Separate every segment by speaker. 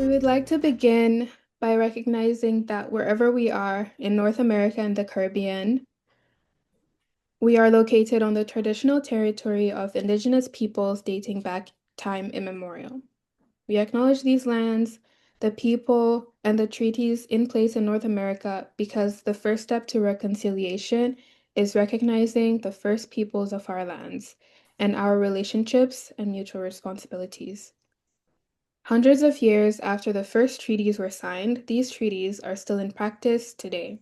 Speaker 1: We would like to begin by recognizing that wherever we are in North America and the Caribbean, we are located on the traditional territory of indigenous peoples dating back time immemorial. We acknowledge these lands, the people, and the treaties in place in North America because the first step to reconciliation is recognizing the first peoples of our lands and our relationships and mutual responsibilities. Hundreds of years after the first treaties were signed, these treaties are still in practice today.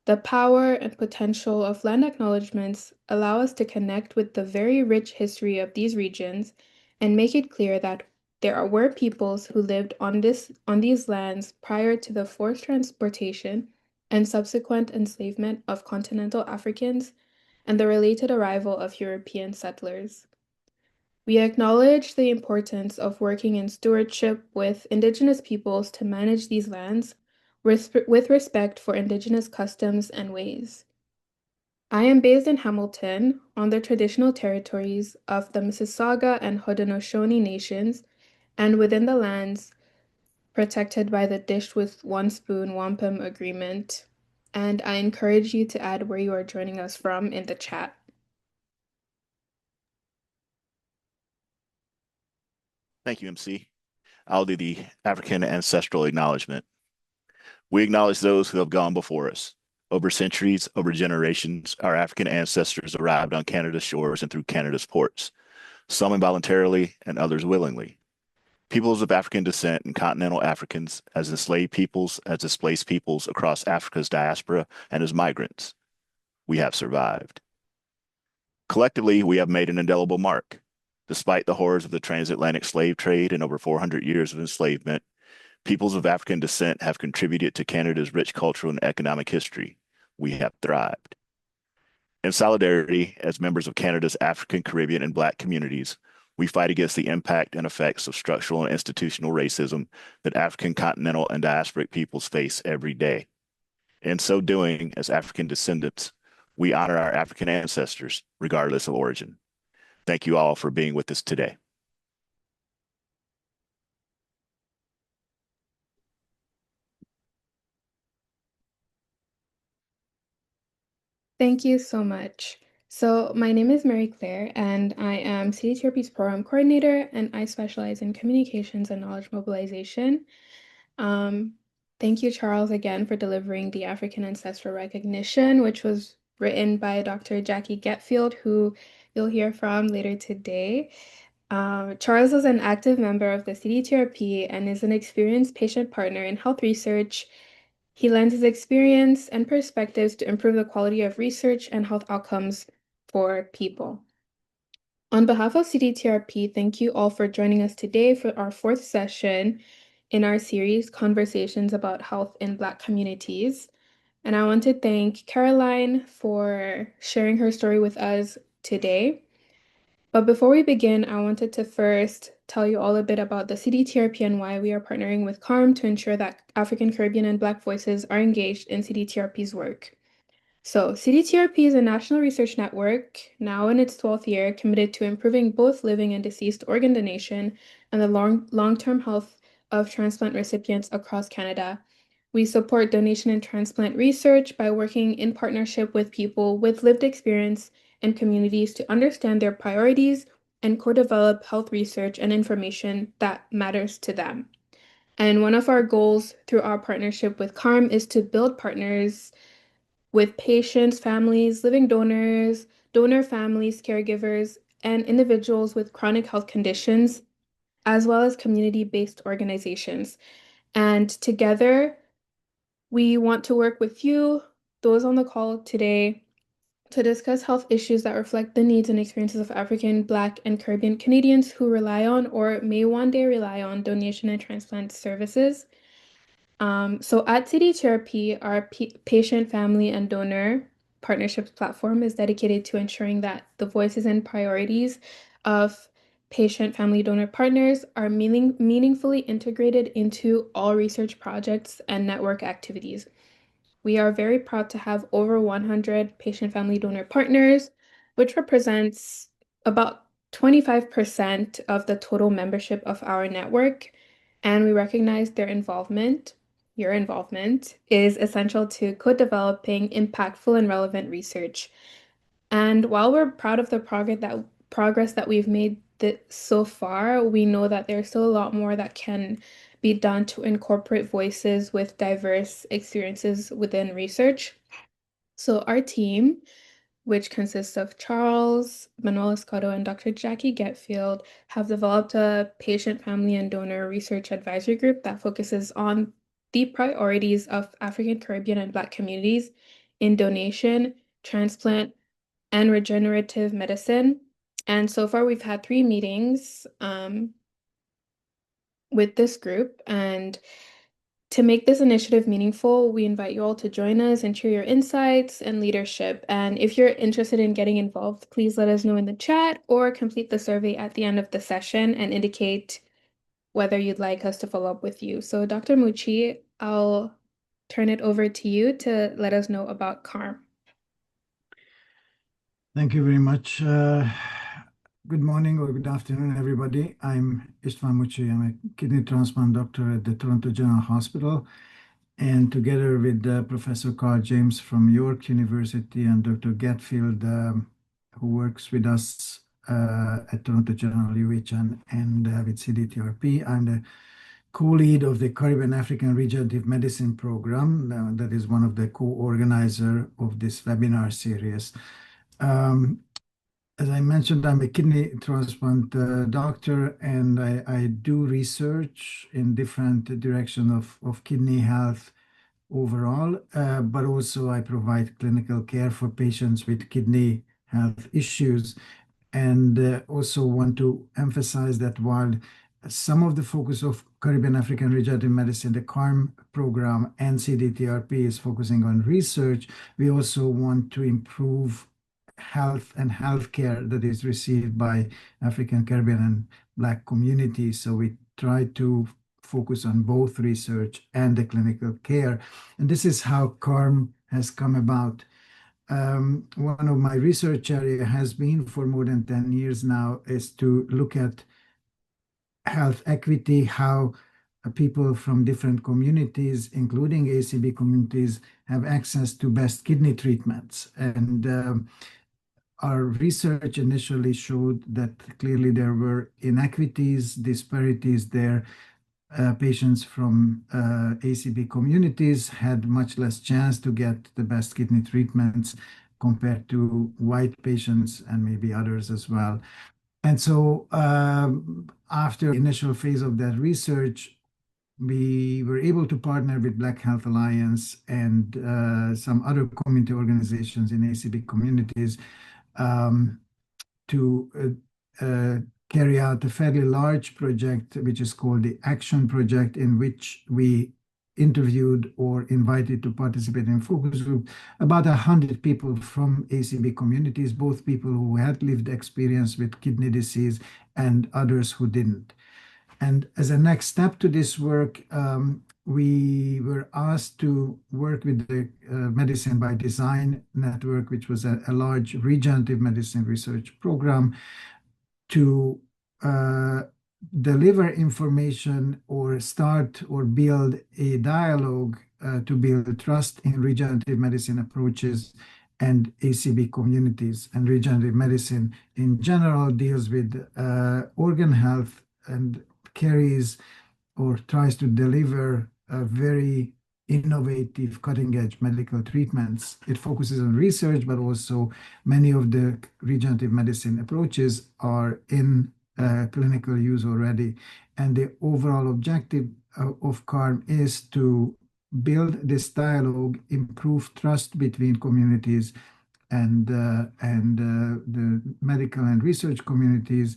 Speaker 1: The power and potential of land acknowledgements allow us to connect with the very rich history of these regions and make it clear that were peoples who lived on these lands prior to the forced transportation and subsequent enslavement of continental Africans and the related arrival of European settlers. We acknowledge the importance of working in stewardship with Indigenous peoples to manage these lands with respect for Indigenous customs and ways. I am based in Hamilton on the traditional territories of the Mississauga and Haudenosaunee nations and within the lands protected by the Dish with One Spoon Wampum Agreement. And I encourage you to add where you are joining us from in the chat.
Speaker 2: Thank you, MC. I'll do the African ancestral acknowledgement. We acknowledge those who have gone before us. Over centuries, over generations, our African ancestors arrived on Canada's shores and through Canada's ports, some involuntarily and others willingly. Peoples of African descent and continental Africans as enslaved peoples, as displaced peoples across Africa's diaspora, and as migrants. We have survived. Collectively, we have made an indelible mark. Despite the horrors of the transatlantic slave trade and over 400 years of enslavement, peoples of African descent have contributed to Canada's rich cultural and economic history. We have thrived. In solidarity, as members of Canada's African, Caribbean, and Black communities, we fight against the impact and effects of structural and institutional racism that African continental and diasporic peoples face every day. In so doing, as African descendants, we honor our African ancestors, regardless of origin. Thank you all for being with us today.
Speaker 1: Thank you so much. So, my name is Mary Claire, and I am CDTRP's program coordinator, and I specialize in communications and knowledge mobilization. Um, Thank you, Charles, again for delivering the African Ancestral Recognition, which was written by Dr. Jackie Getfield, who you'll hear from later today. Charles is an active member of the CDTRP and is an experienced patient partner in health research. He lends his experience and perspectives to improve the quality of research and health outcomes for people. On behalf of CDTRP, thank you all for joining us today for our fourth session in our series, Conversations about Health in Black Communities. And I want to thank Caroline for sharing her story with us today. But before we begin, I wanted to first tell you all a bit about the CDTRP and why we are partnering with CARM to ensure that African, Caribbean, and Black voices are engaged in CDTRP's work. So, CDTRP is a national research network, now in its 12th year, committed to improving both living and deceased organ donation and the long-term health of transplant recipients across Canada. We support donation and transplant research by working in partnership with people with lived experience and communities to understand their priorities and co-develop health research and information that matters to them. And one of our goals through our partnership with CARM is to build partners with patients, families, living donors, donor families, caregivers, and individuals with chronic health conditions, as well as community-based organizations. And together, we want to work with you, those on the call today, to discuss health issues that reflect the needs and experiences of African, Black, and Caribbean Canadians who rely on or may one day rely on donation and transplant services. So at CDTRP, our patient, family, and donor partnerships platform is dedicated to ensuring that the voices and priorities of patient, family, donor partners are meaningfully integrated into all research projects and network activities. We are very proud to have over 100 patient, family, donor partners, which represents about 25% of the total membership of our network. and we recognize your involvement, is essential to co-developing impactful and relevant research. And while we're proud of the progress that we've made so far, we know that there's still a lot more that can be done to incorporate voices with diverse experiences within research. So our team, which consists of Charles, Manuel Escoto, and Dr. Jackie Getfield, have developed a patient, family, and donor research advisory group that focuses on the priorities of African, Caribbean, and Black communities in donation, transplant, and regenerative medicine. And so far, we've had 3 meetings with this group. And to make this initiative meaningful, we invite you all to join us and share your insights and leadership. And if you're interested in getting involved, please let us know in the chat or complete the survey at the end of the session and indicate whether you'd like us to follow up with you. So, Dr. Mucci, I'll turn it over to you to let us know about CARM.
Speaker 3: Thank you very much. Good morning or good afternoon, everybody. I'm Istvan Mucci. I'm a kidney transplant doctor at the Toronto General Hospital. And together with Professor Carl James from York University and Dr. Gatfield, who works with us at Toronto General UH and with CDTRP, I'm the co-lead of the Caribbean African Regenerative Medicine Program. That is one of the co-organizer of this webinar series. As I mentioned, I'm a kidney transplant doctor, and I do research in different directions of kidney health overall, but also I provide clinical care for patients with kidney health issues. And also want to emphasize that while some of the focus of Caribbean African Regenerative Medicine, the CARM program and CDTRP is focusing on research, we also want to improve health and healthcare that is received by African, Caribbean, and Black communities. So we try to focus on both research and the clinical care. And this is how CARM has come about. One of my research area has been for more than 10 years now is to look at health equity, how people from different communities, including ACB communities, have access to best kidney treatments. And our research initially showed that clearly there were inequities, disparities there. Patients from ACB communities had much less chance to get the best kidney treatments compared to white patients and maybe others as well. And so after the initial phase of that research, we were able to partner with Black Health Alliance and some other community organizations in ACB communities to carry out a fairly large project, which is called the Action Project, in which we interviewed or invited to participate in focus group about 100 people from ACB communities, both people who had lived experience with kidney disease and others who didn't. And as a next step to this work, we were asked to work with the Medicine by Design Network, which was a large regenerative medicine research program, to deliver information or start or build a dialogue to build trust in regenerative medicine approaches and ACB communities. And regenerative medicine in general deals with organ health and carries or tries to deliver a very innovative, cutting-edge medical treatments. It focuses on research, but also many of the regenerative medicine approaches are in clinical use already. And the overall objective of CARM is to build this dialogue, improve trust between communities and the medical and research communities,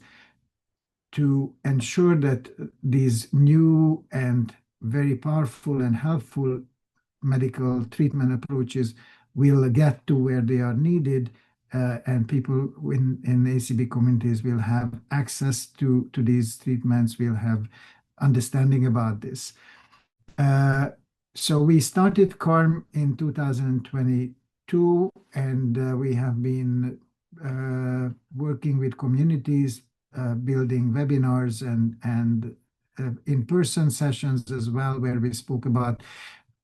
Speaker 3: to ensure that these new and very powerful and helpful medical treatment approaches will get to where they are needed, and people in ACB communities will have access to these treatments, will have understanding about this. So we started CARM in 2022, and we have been working with communities, building webinars and in-person sessions as well, where we spoke about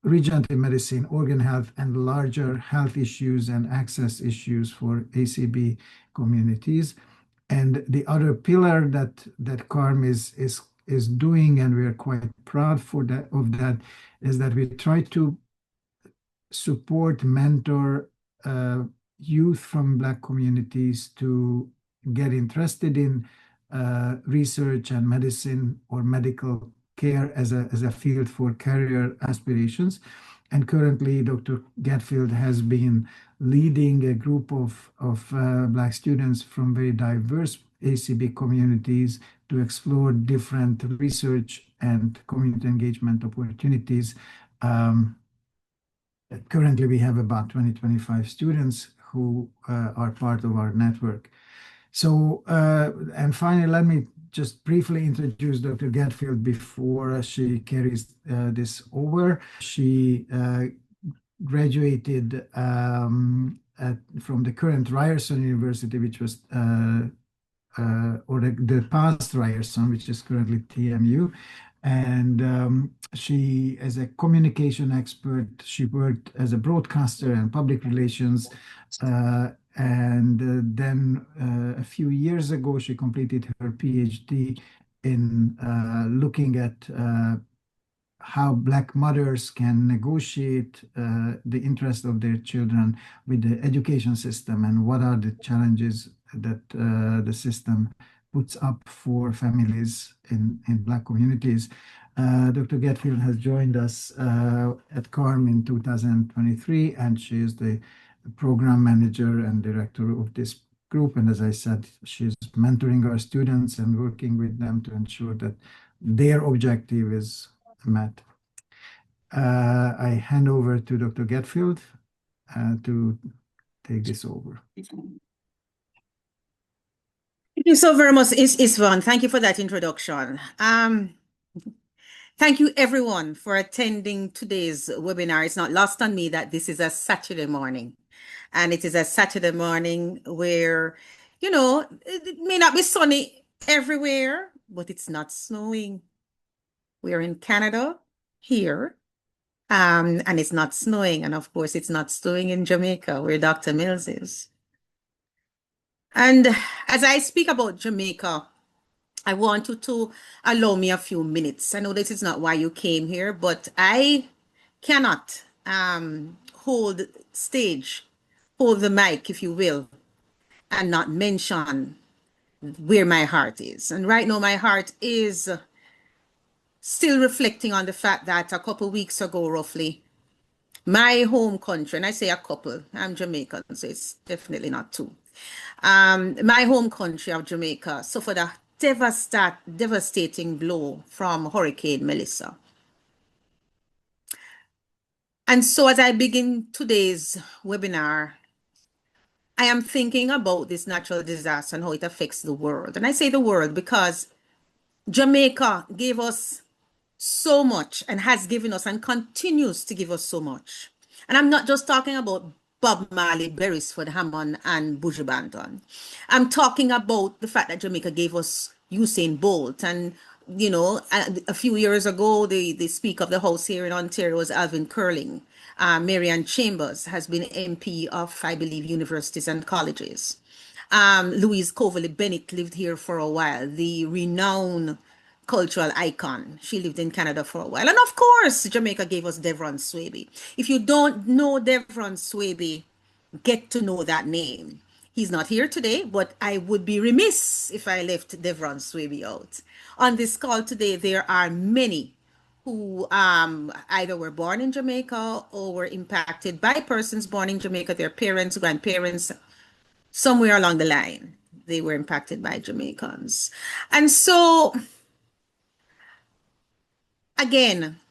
Speaker 3: regenerative medicine, organ health, and larger health issues and access issues for ACB communities. And the other pillar that CARM is doing, and we are quite proud of that, is that we try to support, mentor youth from Black communities to get interested in research and medicine or medical care as a field for career aspirations. And currently, Dr. Gatfield has been leading a group of Black students from very diverse ACB communities to explore different research and community engagement opportunities. Currently, we have about 20-25 students who are part of our network. So, and finally, let me just briefly introduce Dr. Gatfield before she carries this over. She graduated from the current Ryerson University, which was or the past Ryerson, which is currently TMU. And she, as a communication expert, she worked as a broadcaster and public relations. And then a few years ago, she completed her PhD in looking at how Black mothers can negotiate the interest of their children with the education system, and what are the challenges that the system puts up for families in Black communities. Dr. Gatfield has joined us at CARM in 2023, and she is the program manager and director of this group. And as I said, she's mentoring our students and working with them to ensure that their objective is met. I hand over to Dr. Gatfield to take this over.
Speaker 4: Thank you so very much, Isvan. Thank you for that introduction. Thank you, everyone, for attending today's webinar. It's not lost on me that this is a Saturday morning. And it is a Saturday morning where, you know, it may not be sunny everywhere, but it's not snowing. We're in Canada here, and it's not snowing. And of course, it's not snowing in Jamaica, where Dr. Mills is. And as I speak about Jamaica, I want you to allow me a few minutes. I know this is not why you came here, but I cannot hold the mic, if you will, and not mention where my heart is. And right now, my heart is still reflecting on the fact that a couple weeks ago, roughly, my home country, and I say a couple, I'm Jamaican, so it's definitely not two. My home country of Jamaica suffered a devastating blow from Hurricane Melissa. And so as I begin today's webinar, I am thinking about this natural disaster and how it affects the world. And I say the world because Jamaica gave us so much and has given us and continues to give us so much. And I'm not just talking about Bob Marley, Beresford Hammond, and Buju Banton. I'm talking about the fact that Jamaica gave us Usain Bolt. And, you know, a few years ago, the Speaker of the House here in Ontario was Alvin Curling. Marianne Chambers has been MP of, I believe, universities and colleges. Louise Coverley Bennett lived here for a while, the renowned cultural icon. She lived in Canada for a while. And of course, Jamaica gave us Devron Swaby. If you don't know Devron Swaby, get to know that name. He's not here today, but I would be remiss if I left Devron Swaby out. On this call today, there are many who either were born in Jamaica or were impacted by persons born in Jamaica, their parents, grandparents, somewhere along the line, they were impacted by Jamaicans. And so, again,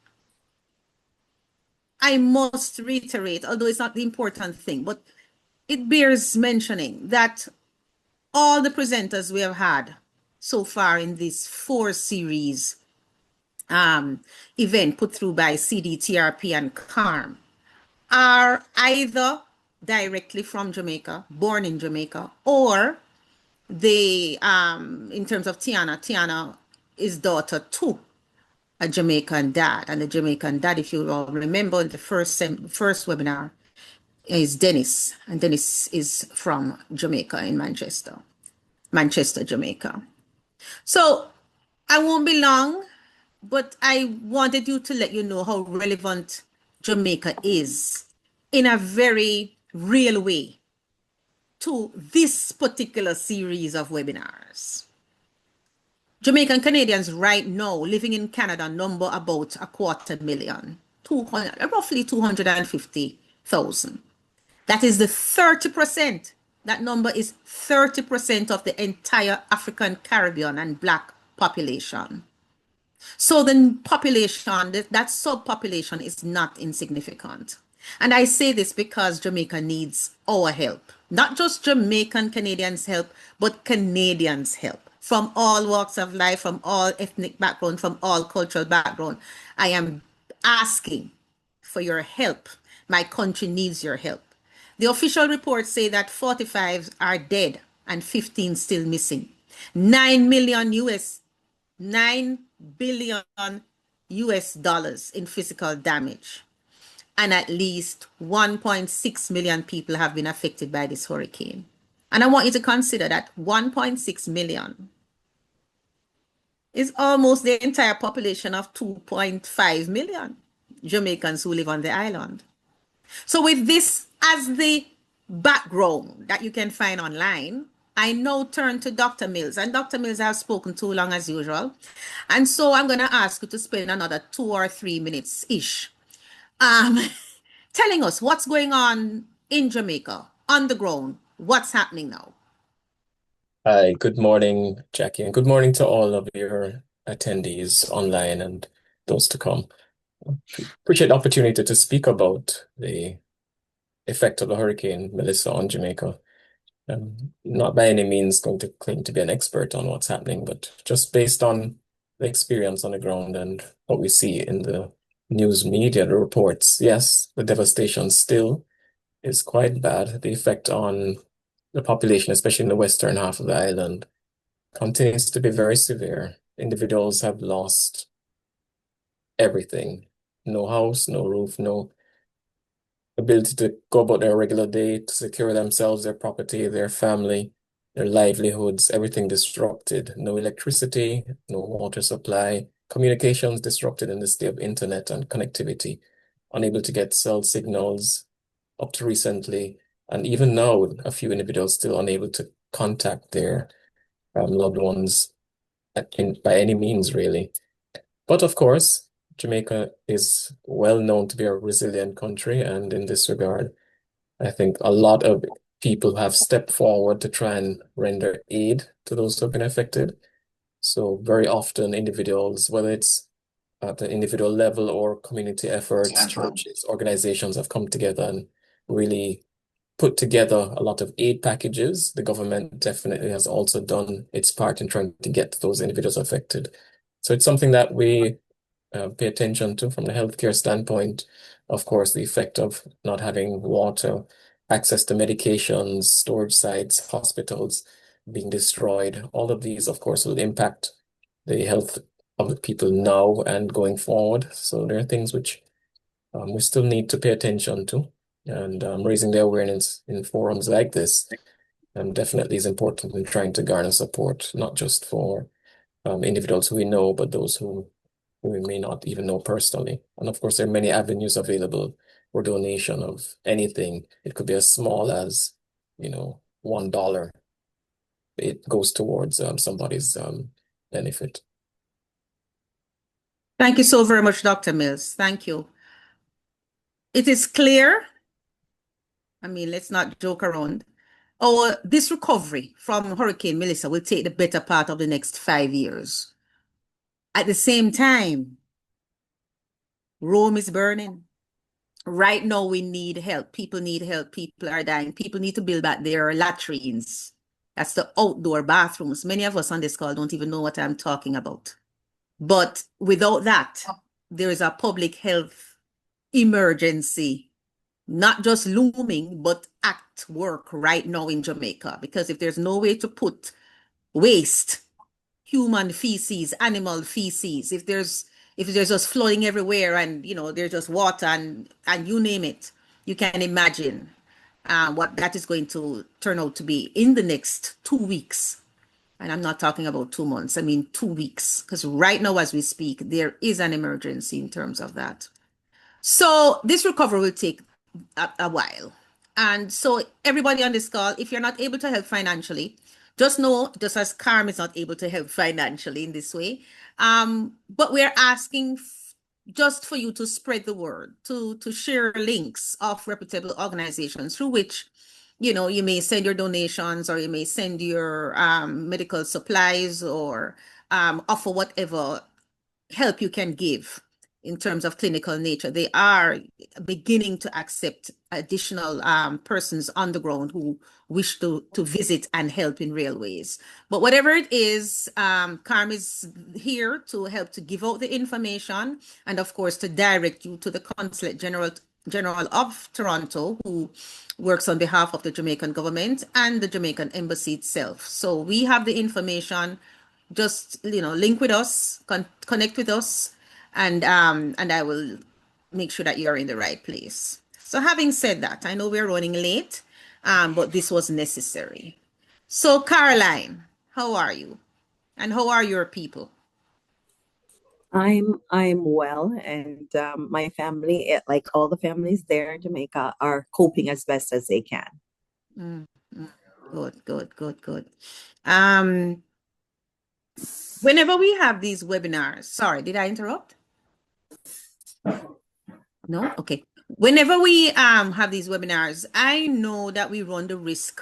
Speaker 4: I must reiterate, although it's not the important thing, but it bears mentioning that all the presenters we have had so far in this 4-series event put through by CDTRP and CARM are either directly from Jamaica, born in Jamaica, or they, in terms of Tiana is daughter to a Jamaican dad. And the Jamaican dad, if you all remember, in the first webinar is Dennis. And Dennis is from Jamaica in Manchester, Jamaica. So I won't be long, but I wanted you to let you know how relevant Jamaica is in a very real way to this particular series of webinars. Jamaican Canadians right now living in Canada number about 250,000, roughly 250,000. That is the 30%. That number is 30% of the entire African, Caribbean, and Black population. So the population, that subpopulation is not insignificant. And I say this because Jamaica needs our help. Not just Jamaican Canadians' help, but Canadians' help. From all walks of life, from all ethnic background, from all cultural background. I am asking for your help. My country needs your help. The official reports say that 45 are dead and 15 still missing. 9 million US, 9 billion US dollars in physical damage. And at least 1.6 million people have been affected by this hurricane. And I want you to consider that 1.6 million is almost the entire population of 2.5 million Jamaicans who live on the island. So with this as the background that you can find online, I now turn to Dr. Mills. And Dr. Mills, I've spoken too long as usual. And so I'm going to ask you to spend another 2 or 3 minutes-ish telling us what's going on in Jamaica, on the ground, what's happening now.
Speaker 5: Hi, good morning, Jackie, and good morning to all of your attendees online and those to come. Appreciate the opportunity to speak about the effect of the Hurricane Melissa on Jamaica. I'm not by any means going to claim to be an expert on what's happening, but just based on the experience on the ground and what we see in the news media, the reports, yes, the devastation still is quite bad. The effect on the population, especially in the western half of the island, continues to be very severe. Individuals have lost everything. No house, no roof, no ability to go about their regular day, to secure themselves, their property, their family, their livelihoods, everything disrupted. No electricity, no water supply, communications disrupted in the state of internet and connectivity, unable to get cell signals up to recently. And even now, a few individuals still unable to contact their loved ones by any means, really. But of course, Jamaica is well known to be a resilient country, and in this regard, I think a lot of people have stepped forward to try and render aid to those who have been affected. So very often individuals, whether it's at the individual level or community efforts, churches, organizations have come together and really put together a lot of aid packages. The government definitely has also done its part in trying to get those individuals affected. So it's something that we pay attention to from the healthcare standpoint. Of course, the effect of not having water, access to medications, storage sites, hospitals being destroyed. All of these, of course, will impact the health of the people now and going forward. So there are things which we still need to pay attention to, and raising the awareness in forums like this definitely is important in trying to garner support, not just for individuals who we know, but those who we may not even know personally. And of course, there are many avenues available for donation of anything. It could be as small as, $1. It goes towards somebody's benefit.
Speaker 4: Thank you so very much, Dr. Mills. Thank you. It is clear, let's not joke around. This recovery from Hurricane Melissa will take the better part of the next 5 years. At the same time, Rome is burning. Right now, we need help. People need help. People are dying. People need to build back their latrines. That's the outdoor bathrooms. Many of us on this call don't even know what I'm talking about. But without that, there is a public health emergency, not just looming, but at work right now in Jamaica. Because if there's no way to put waste, human feces, animal feces, if there's if there's just flooding everywhere and, there's just water and you name it, you can imagine what that is going to turn out to be in the next 2 weeks. And I'm not talking about 2 months, I mean 2 weeks, because right now, as we speak, there is an emergency in terms of that. So this recovery will take a while. And so everybody on this call, if you're not able to help financially, just know, just as Carm is not able to help financially in this way, but we're asking just for you to spread the word, to share links of reputable organizations through which, you may send your donations, or you may send your medical supplies, or offer whatever help you can give in terms of clinical nature. They are beginning to accept additional persons on the ground who wish to visit and help in real ways. But whatever it is, Carm is here to help to give out the information, and of course to direct you to the Consulate General of Toronto, who works on behalf of the Jamaican government and the Jamaican embassy itself. So we have the information. Just link with us, connect with us, and I will make sure that you're in the right place. So having said that, I know we're running late, but this was necessary. So Caroline, how are you? And how are your people?
Speaker 6: I'm well, and my family, like all the families there in Jamaica, are coping as best as they can.
Speaker 4: Good. Whenever we have these webinars, sorry, did I interrupt? No? Okay. Whenever we have these webinars, I know that we run the risk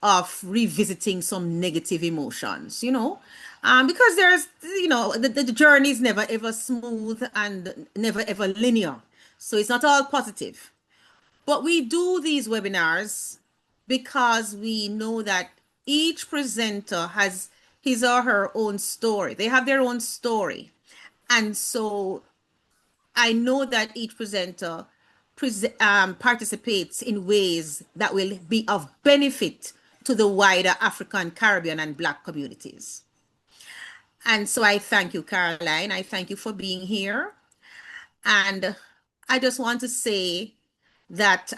Speaker 4: of revisiting some negative emotions, because there's, the journey is never ever smooth and never ever linear. So it's not all positive. But we do these webinars because we know that each presenter has his or her own story. They have their own story. And so I know that each presenter participates in ways that will be of benefit to the wider African, Caribbean, and Black communities. And so I thank you, Caroline. I thank you for being here. And I just want to say that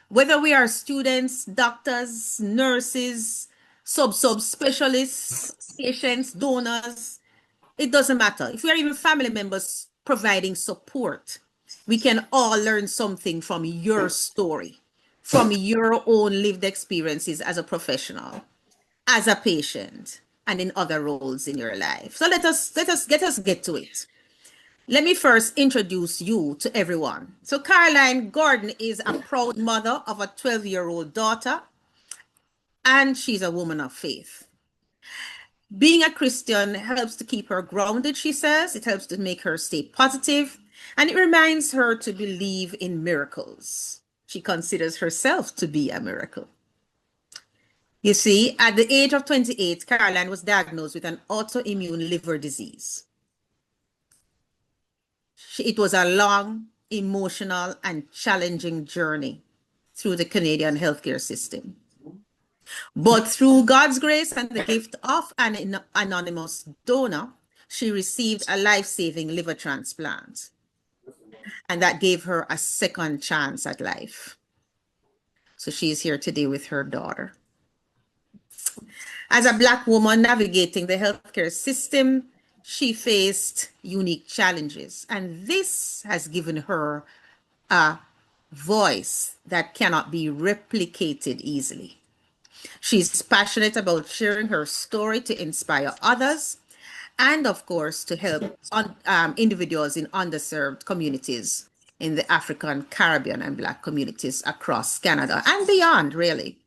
Speaker 4: whether we are students, doctors, nurses, sub-specialists, patients, donors, it doesn't matter. If we are even family members providing support, we can all learn something from your story, from your own lived experiences as a professional, as a patient, and in other roles in your life. So let us get to it. Let me first introduce you to everyone. So Caroline Gordon is a proud mother of a 12-year-old daughter, and she's a woman of faith. Being a Christian helps to keep her grounded, she says. It helps to make her stay positive, and it reminds her to believe in miracles. She considers herself to be a miracle. You see, at the age of 28, Caroline was diagnosed with an autoimmune liver disease. It was a long, emotional, and challenging journey through the Canadian healthcare system. But through God's grace and the gift of an anonymous donor, she received a life-saving liver transplant. And that gave her a second chance at life. So she's here today with her daughter. As a Black woman navigating the healthcare system, she faced unique challenges. And this has given her a voice that cannot be replicated easily. She's passionate about sharing her story to inspire others and, of course, to help individuals in underserved communities in the African, Caribbean, and Black communities across Canada and beyond, really.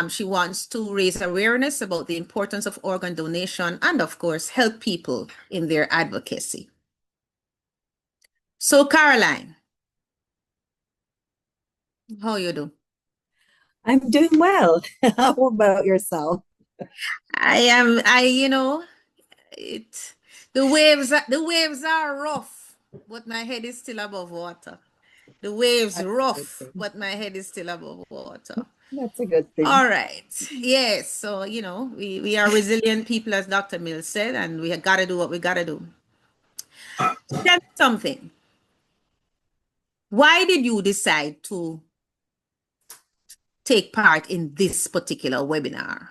Speaker 4: She wants to raise awareness about the importance of organ donation and, of course, help people in their advocacy. So, Caroline, how you do?
Speaker 6: I'm doing well. How about yourself?
Speaker 4: The waves are rough, but my head is still above water. The waves
Speaker 6: That's a good
Speaker 4: rough,
Speaker 6: thing.
Speaker 4: but my head is still above water.
Speaker 6: That's a good thing.
Speaker 4: All right. Yes. So, we are resilient people, as Dr. Mills said, and we got to do what we got to do. Tell me something. Why did you decide to take part in this particular webinar?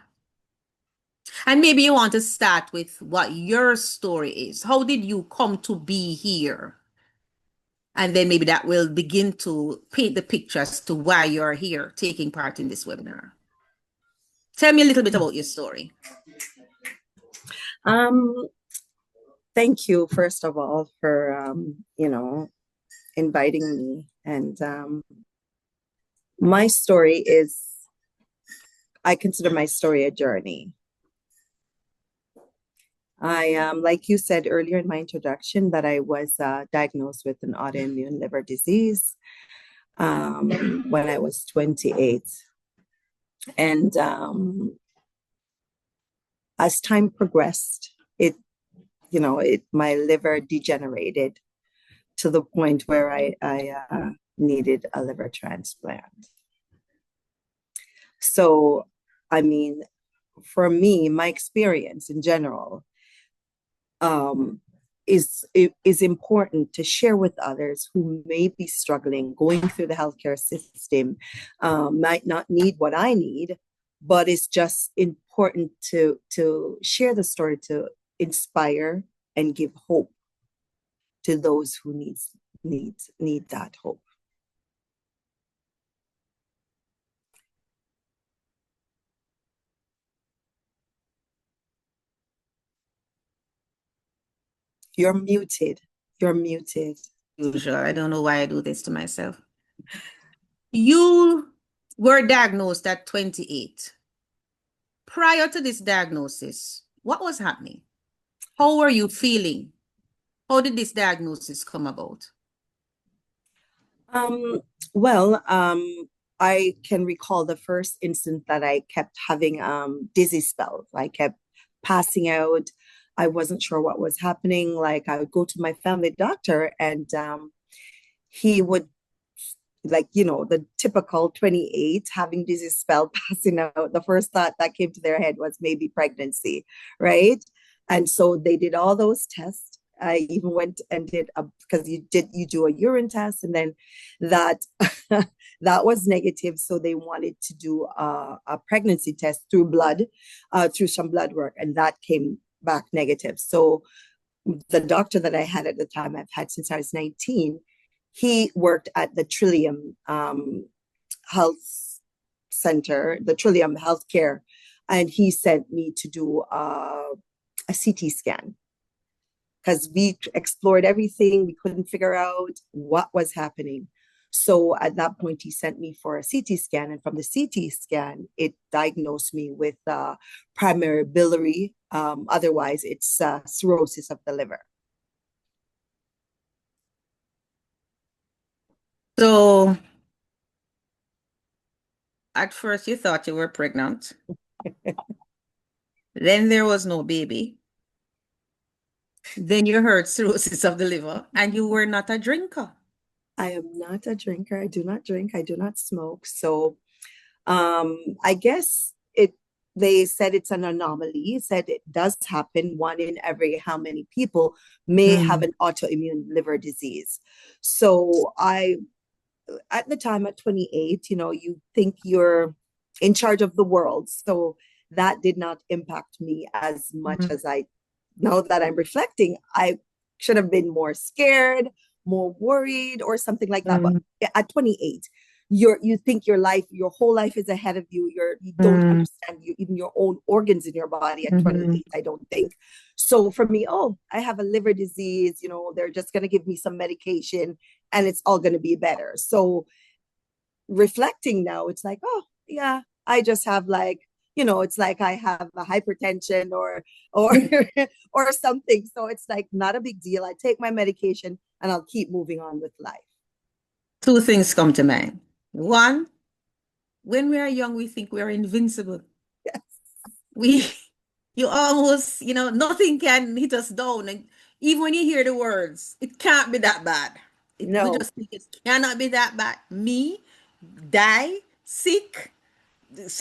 Speaker 4: And maybe you want to start with what your story is. How did you come to be here? And then maybe that will begin to paint the picture as to why you're here taking part in this webinar. Tell me a little bit about your story.
Speaker 6: Thank you, first of all, for inviting me. And my story is, I consider my story a journey. Like you said earlier in my introduction, that I was diagnosed with an autoimmune liver disease when I was 28. And as time progressed, my liver degenerated to the point where I needed a liver transplant. So, I mean, for me, my experience in general is important to share with others who may be struggling, going through the healthcare system, might not need what I need, but it's just important to share the story, to inspire and give hope to those who need that hope. You're muted. You're muted.
Speaker 4: Usual. I don't know why I do this to myself. You were diagnosed at 28. Prior to this diagnosis, what was happening? How were you feeling? How did this diagnosis come about?
Speaker 6: Well, I can recall the first instant that I kept having dizzy spells. I kept passing out. I wasn't sure what was happening. Like, I would go to my family doctor, and he would, like, the typical 28 having dizzy spell, passing out. The first thought that came to their head was maybe pregnancy, right? And so they did all those tests. I even went and did because you do a urine test, and then that that was negative. So they wanted to do a pregnancy test through blood, through some blood work, and that came back negative. So the doctor that I had at the time, I've had since I was 19, he worked at the Trillium Health Center, the Trillium Healthcare, and he sent me to do a CT scan, because we explored everything. We couldn't figure out what was happening. So at that point, he sent me for a CT scan. And from the CT scan, it diagnosed me with primary biliary. Otherwise, it's cirrhosis of the liver.
Speaker 4: So at first you thought you were pregnant. Then there was no baby. Then you heard cirrhosis of the liver, and you were not a drinker.
Speaker 6: I am not a drinker. I do not drink. I do not smoke. So I guess they said it's an anomaly. It said it does happen. One in every how many people may have an autoimmune liver disease. So at the time, at 28, you think you're in charge of the world. So that did not impact me as much as now that I'm reflecting, I should have been more scared, more worried, or something like that. But at 28, you think your whole life is ahead of you. You don't understand even your own organs in your body at 28, I don't think. So for me, I have a liver disease, they're just going to give me some medication and it's all going to be better. So reflecting now, it's like, yeah, I just have it's like I have a hypertension or or something. So it's like not a big deal. I take my medication and I'll keep moving on with life.
Speaker 4: Two things come to mind. One, when we are young, we think we are invincible. Yes. You almost, nothing can hit us down. And even when you hear the words, it can't be that bad. We
Speaker 6: No.
Speaker 4: just think it cannot be that bad. Me, die, sick.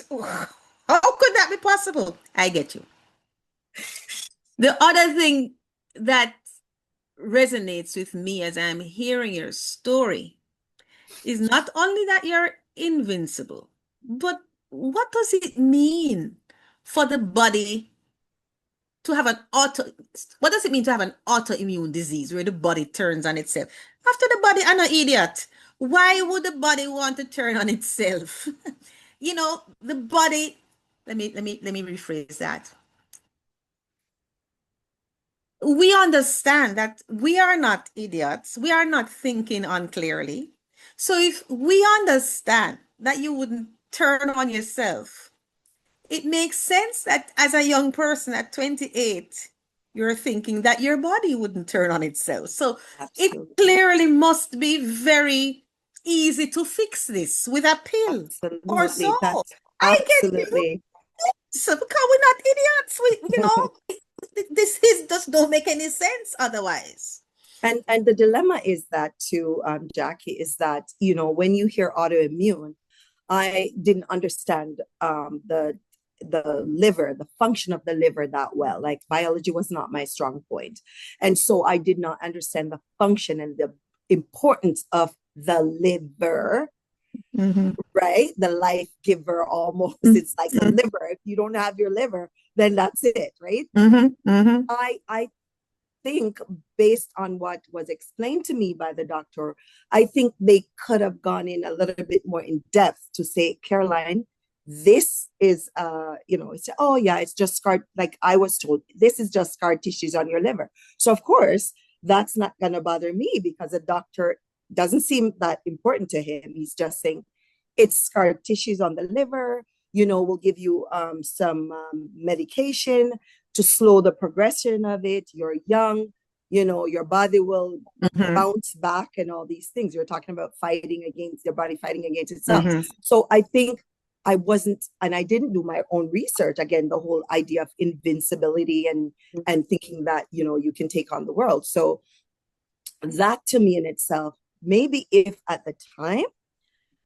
Speaker 4: How could that be possible? I get you. The other thing that resonates with me as I'm hearing your story is not only that you're invincible, but what does it mean for the body to have an what does it mean to have an autoimmune disease where the body turns on itself? After the body, I'm an idiot. Why would the body want to turn on itself? The body, let me rephrase that. We understand that we are not idiots. We are not thinking unclearly. So if we understand that you wouldn't turn on yourself, it makes sense that as a young person at 28, you're thinking that your body wouldn't turn on itself. So it
Speaker 6: Absolutely.
Speaker 4: clearly must be very easy to fix this with a pill or
Speaker 6: Absolutely.
Speaker 4: so.
Speaker 6: That's
Speaker 4: I get you.
Speaker 6: absolutely.
Speaker 4: So because we're not idiots, this just don't make any sense otherwise.
Speaker 6: And the dilemma is that too, Jackie, is that, when you hear autoimmune, I didn't understand the liver, the function of the liver that well. Like biology was not my strong point. And so I did not understand the function and the importance of the liver, right? The life giver almost. It's like the liver. If you don't have your liver, then that's it, right? I think based on what was explained to me by the doctor, I think they could have gone in a little bit more in depth to say, Caroline, this is it's, oh yeah, it's just scar, like I was told, this is just scar tissues on your liver. So of course that's not going to bother me because the doctor doesn't seem that important to him. He's just saying it's scar tissues on the liver, we'll give you some medication to slow the progression of it. You're young, your body will bounce back and all these things. You're talking about fighting against your body, fighting against itself. So I think I wasn't, and I didn't do my own research. Again, the whole idea of invincibility and thinking that, you can take on the world. So that to me in itself, maybe if at the time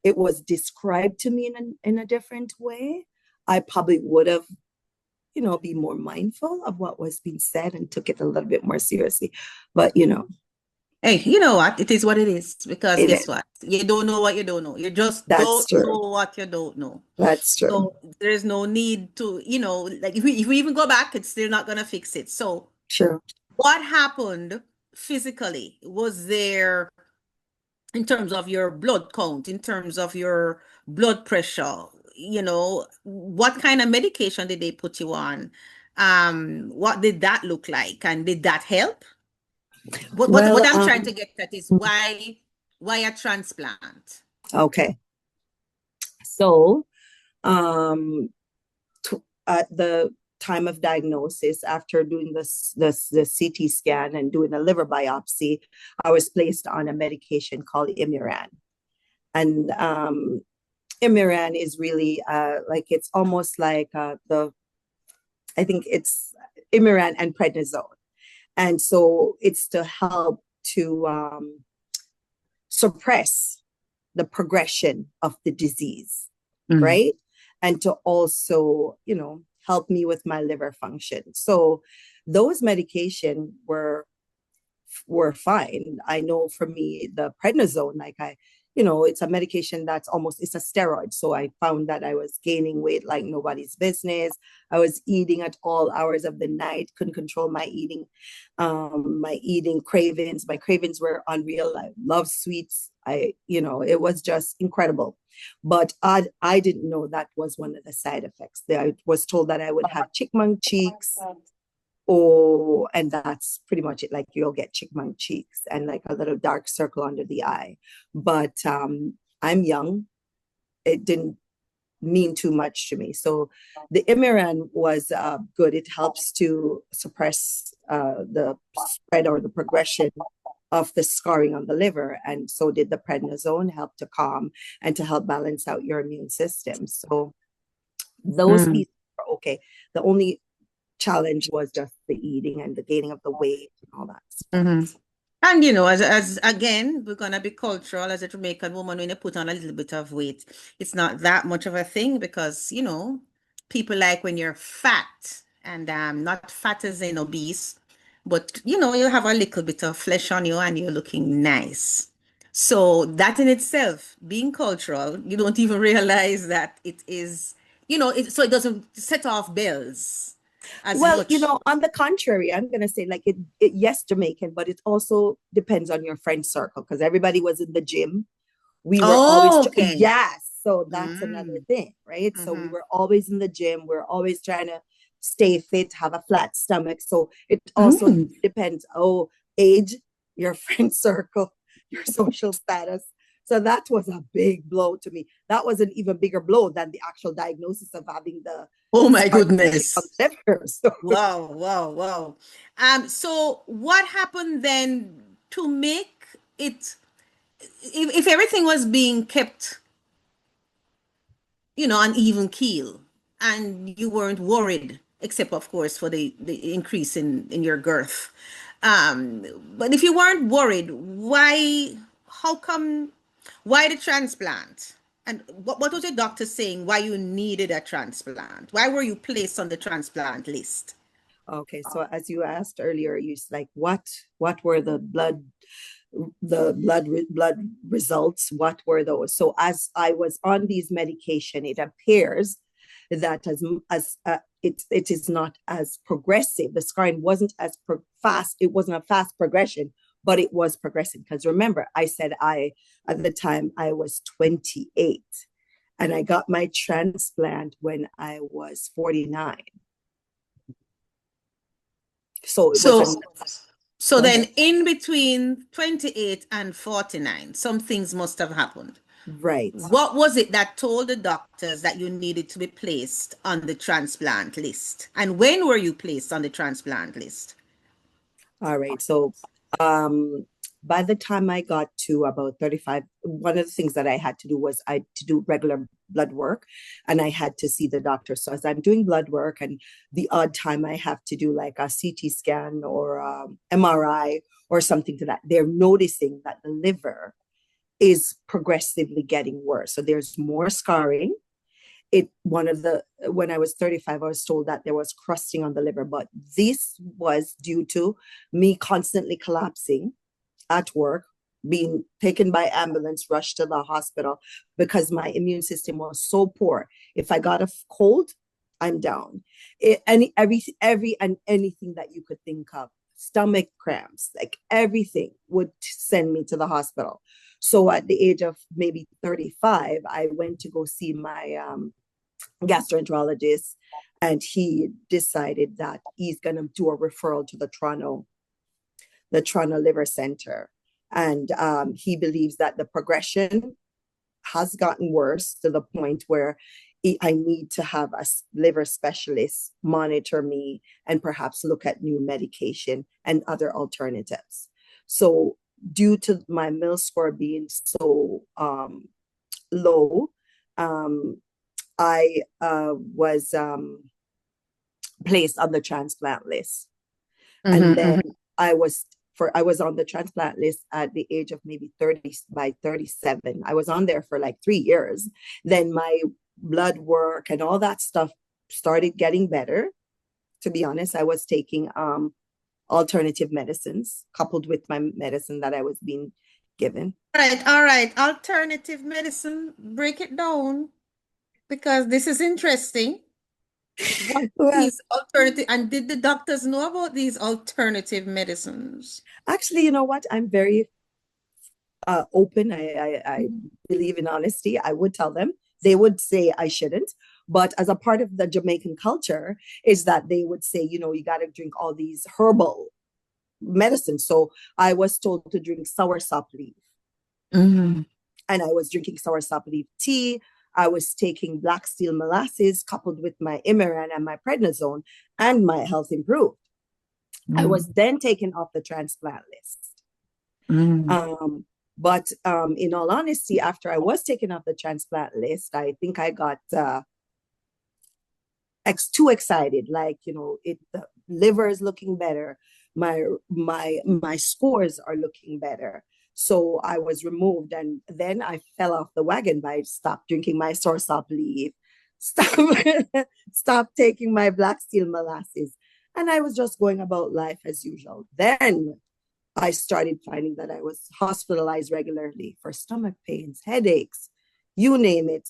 Speaker 6: it was described to me in a different way, I probably would have be more mindful of what was being said and took it a little bit more seriously. But
Speaker 4: hey, you know what? It is what it is. Because guess
Speaker 6: is.
Speaker 4: what? You don't know what you don't know. You just
Speaker 6: That's
Speaker 4: don't
Speaker 6: true.
Speaker 4: know what you don't know.
Speaker 6: That's true.
Speaker 4: So there's no need to, like if we even go back, it's still not gonna fix it. So
Speaker 6: Sure.
Speaker 4: what happened physically? Was there in terms of your blood count, in terms of your blood pressure, what kind of medication did they put you on? What did that look like? And did that help? What I'm trying to get at is why a transplant?
Speaker 6: Okay. So, at the time of diagnosis, after doing the CT scan and doing a liver biopsy, I was placed on a medication called Imuran. And Imuran is really like, it's almost like I think it's Imuran and prednisone. And so it's to help to suppress the progression of the disease, right? And to also, help me with my liver function. So those medication were fine. I know for me, the prednisone, like it's a medication that's almost, it's a steroid. So I found that I was gaining weight like nobody's business. I was eating at all hours of the night, couldn't control my eating cravings. My cravings were unreal. I love sweets. It was just incredible. But I didn't know that was one of the side effects. I was told that I would have chickmunk cheeks. Oh, and that's pretty much it. Like you'll get chickmunk cheeks and like a little dark circle under the eye. But I'm young. It didn't mean too much to me. So the Imuran was good. It helps to suppress the spread or the progression of the scarring on the liver. And so did the prednisone, help to calm and to help balance out your immune system. So those pieces are okay. The only challenge was just the eating and the gaining of the weight and all that.
Speaker 4: And you know, as again, we're gonna be cultural as a Jamaican woman. When you put on a little bit of weight, it's not that much of a thing because you know, people like when you're fat and not fat as in obese, but you know, you have a little bit of flesh on you and you're looking nice. So that in itself, being cultural, you don't even realize that it is, you know, so it doesn't set off bells as
Speaker 6: Well,
Speaker 4: much.
Speaker 6: on the contrary, I'm going to say like yes, Jamaican, but it also depends on your friend circle because everybody was in the gym. We were always,
Speaker 4: Oh, okay.
Speaker 6: yes. So that's another
Speaker 4: Mm,
Speaker 6: thing, right? So we
Speaker 4: mm-hmm.
Speaker 6: were always in the gym. We're always trying to stay fit, have a flat stomach. So it also
Speaker 4: Mm.
Speaker 6: depends, age, your friend circle, your social status. So that was a big blow to me. That was an even bigger blow than the actual diagnosis of having the
Speaker 4: Oh my
Speaker 6: scar tissue on
Speaker 4: goodness.
Speaker 6: the liver. So
Speaker 4: Wow, wow, wow. So what happened then to make it, if everything was being kept, you know, on even keel and you weren't worried, except of course for the increase in your girth. But if you weren't worried, how come, why the transplant? And what was your doctor saying why you needed a transplant? Why were you placed on the transplant list?
Speaker 6: okay, so as you asked earlier, you like what were the blood results? What were those? So as I was on these medication, it appears that it is not as progressive. The scarring wasn't as fast. It wasn't a fast progression, but it was progressive. Because remember, I said I at the time I was 28, and I got my transplant when I was 49. So it was a
Speaker 4: So so
Speaker 6: go
Speaker 4: then
Speaker 6: ahead.
Speaker 4: in between 28 and 49, some things must have happened.
Speaker 6: Right.
Speaker 4: What was it that told the doctors that you needed to be placed on the transplant list? And when were you placed on the transplant list?
Speaker 6: All right. So um by the time I got to about 35, one of the things that I had to do was I to do regular blood work, and I had to see the doctor. So as I'm doing blood work and the odd time I have to do like a CT scan or MRI or something to that, they're noticing that the liver is progressively getting worse. So there's more scarring. It one of the When I was 35, I was told that there was crusting on the liver, but this was due to me constantly collapsing at work, being taken by ambulance, rushed to the hospital because my immune system was so poor. If I got a cold, I'm down. Every and anything that you could think of, stomach cramps, like everything would send me to the hospital. So at the age of maybe 35, I went to go see my gastroenterologist, and he decided that he's going to do a referral to the Toronto Liver Center. And he believes that the progression has gotten worse to the point where I need to have a liver specialist monitor me and perhaps look at new medication and other alternatives. So, due to my MIL score being so low, um, I was placed on the transplant list. And
Speaker 4: Mm-hmm,
Speaker 6: then
Speaker 4: mm-hmm.
Speaker 6: I was on the transplant list at the age of maybe 30. By 37, I was on there for like 3 years. Then my blood work and all that stuff started getting better. To be honest, I was taking alternative medicines coupled with my medicine that I was being given.
Speaker 4: All right. Alternative medicine, break it down because this is interesting. What
Speaker 6: Well,
Speaker 4: these alternative, and did the doctors know about these alternative medicines?
Speaker 6: actually, you know what? I'm very open. I believe in honesty. I would tell them. They would say I shouldn't. But as a part of the Jamaican culture, is that they would say, you got to drink all these herbal medicines. So I was told to drink soursop leaf,
Speaker 4: Mm-hmm.
Speaker 6: and I was drinking soursop leaf tea. I was taking black steel molasses coupled with my Imeran and my prednisone, and my health improved. I was then taken off the transplant list.
Speaker 4: Mm-hmm.
Speaker 6: But in all honesty, after I was taken off the transplant list, I think I got too excited. Like, the liver is looking better. my scores are looking better. So I was removed, and then I fell off the wagon by stop drinking my Sourceup leaf, stop stop taking my black steel molasses, and I was just going about life as usual. Then I started finding that I was hospitalized regularly for stomach pains, headaches, you name it.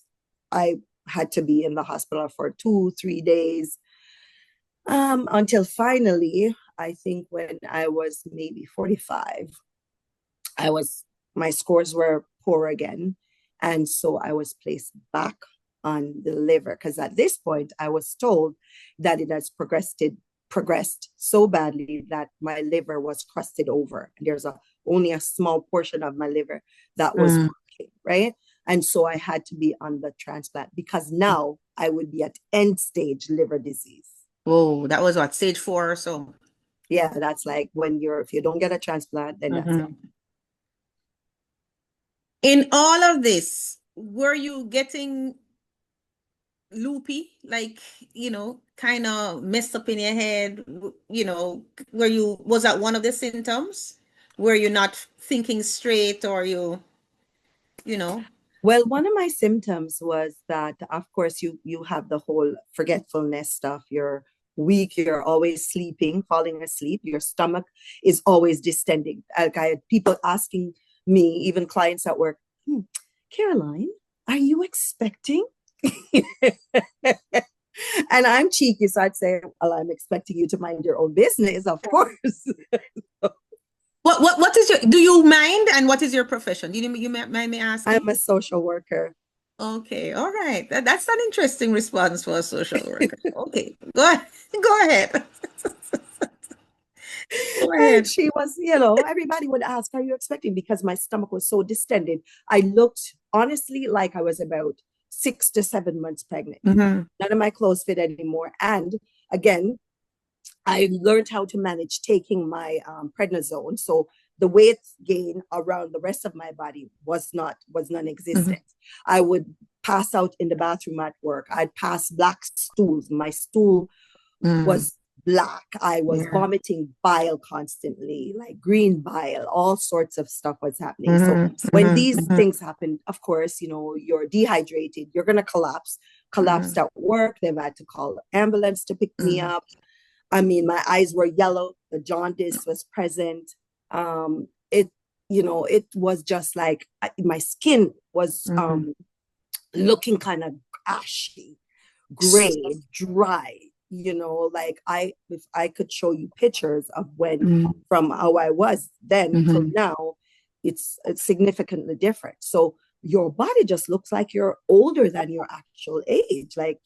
Speaker 6: I had to be in the hospital for 2, 3 days, until finally, I think when I was maybe 45, my scores were poor again. And so I was placed back on the liver because at this point I was told that it has progressed so badly that my liver was crusted over. And there's only a small portion of my liver that was working, right? And so I had to be on the transplant because now I would be at end stage liver disease.
Speaker 4: Whoa, that was what, stage 4 or so?
Speaker 6: Yeah, that's like if you don't get a transplant, then that's it.
Speaker 4: In all of this, were you getting loopy, like, kind of messed up in your head? Was that one of the symptoms? Were you not thinking straight, or you know?
Speaker 6: Well, one of my symptoms was that, of course, you have the whole forgetfulness stuff. You're weak, you're always sleeping, falling asleep. Your stomach is always distending. Like I had people asking me, even clients at work, Caroline, are you expecting? And I'm cheeky, so I'd say, well, I'm expecting you to mind your own business, of course.
Speaker 4: What is do you mind, and what is your profession? You mind me asking?
Speaker 6: I'm a social worker.
Speaker 4: Okay, all right. That's an interesting response for a social worker. Okay, go ahead. Go ahead.
Speaker 6: And she was, everybody would ask, are you expecting? Because my stomach was so distended. I looked honestly like I was about 6 to 7 months pregnant. None of my clothes fit anymore. And again, I learned how to manage taking my prednisone. So the weight gain around the rest of my body was non-existent. I would pass out in the bathroom at work. I'd pass black stools. My stool was black. I was vomiting bile constantly, like green bile. All sorts of stuff was happening. So when these things happen, of course, you're dehydrated. You're going to collapsed at work. They've had to call the ambulance to pick me up. I mean, my eyes were yellow. The jaundice was present. It was just like my skin was looking kind of ashy, gray, dry. Like if I could show you pictures of from how I was then till now, it's significantly different. So your body just looks like you're older than your actual age. Like,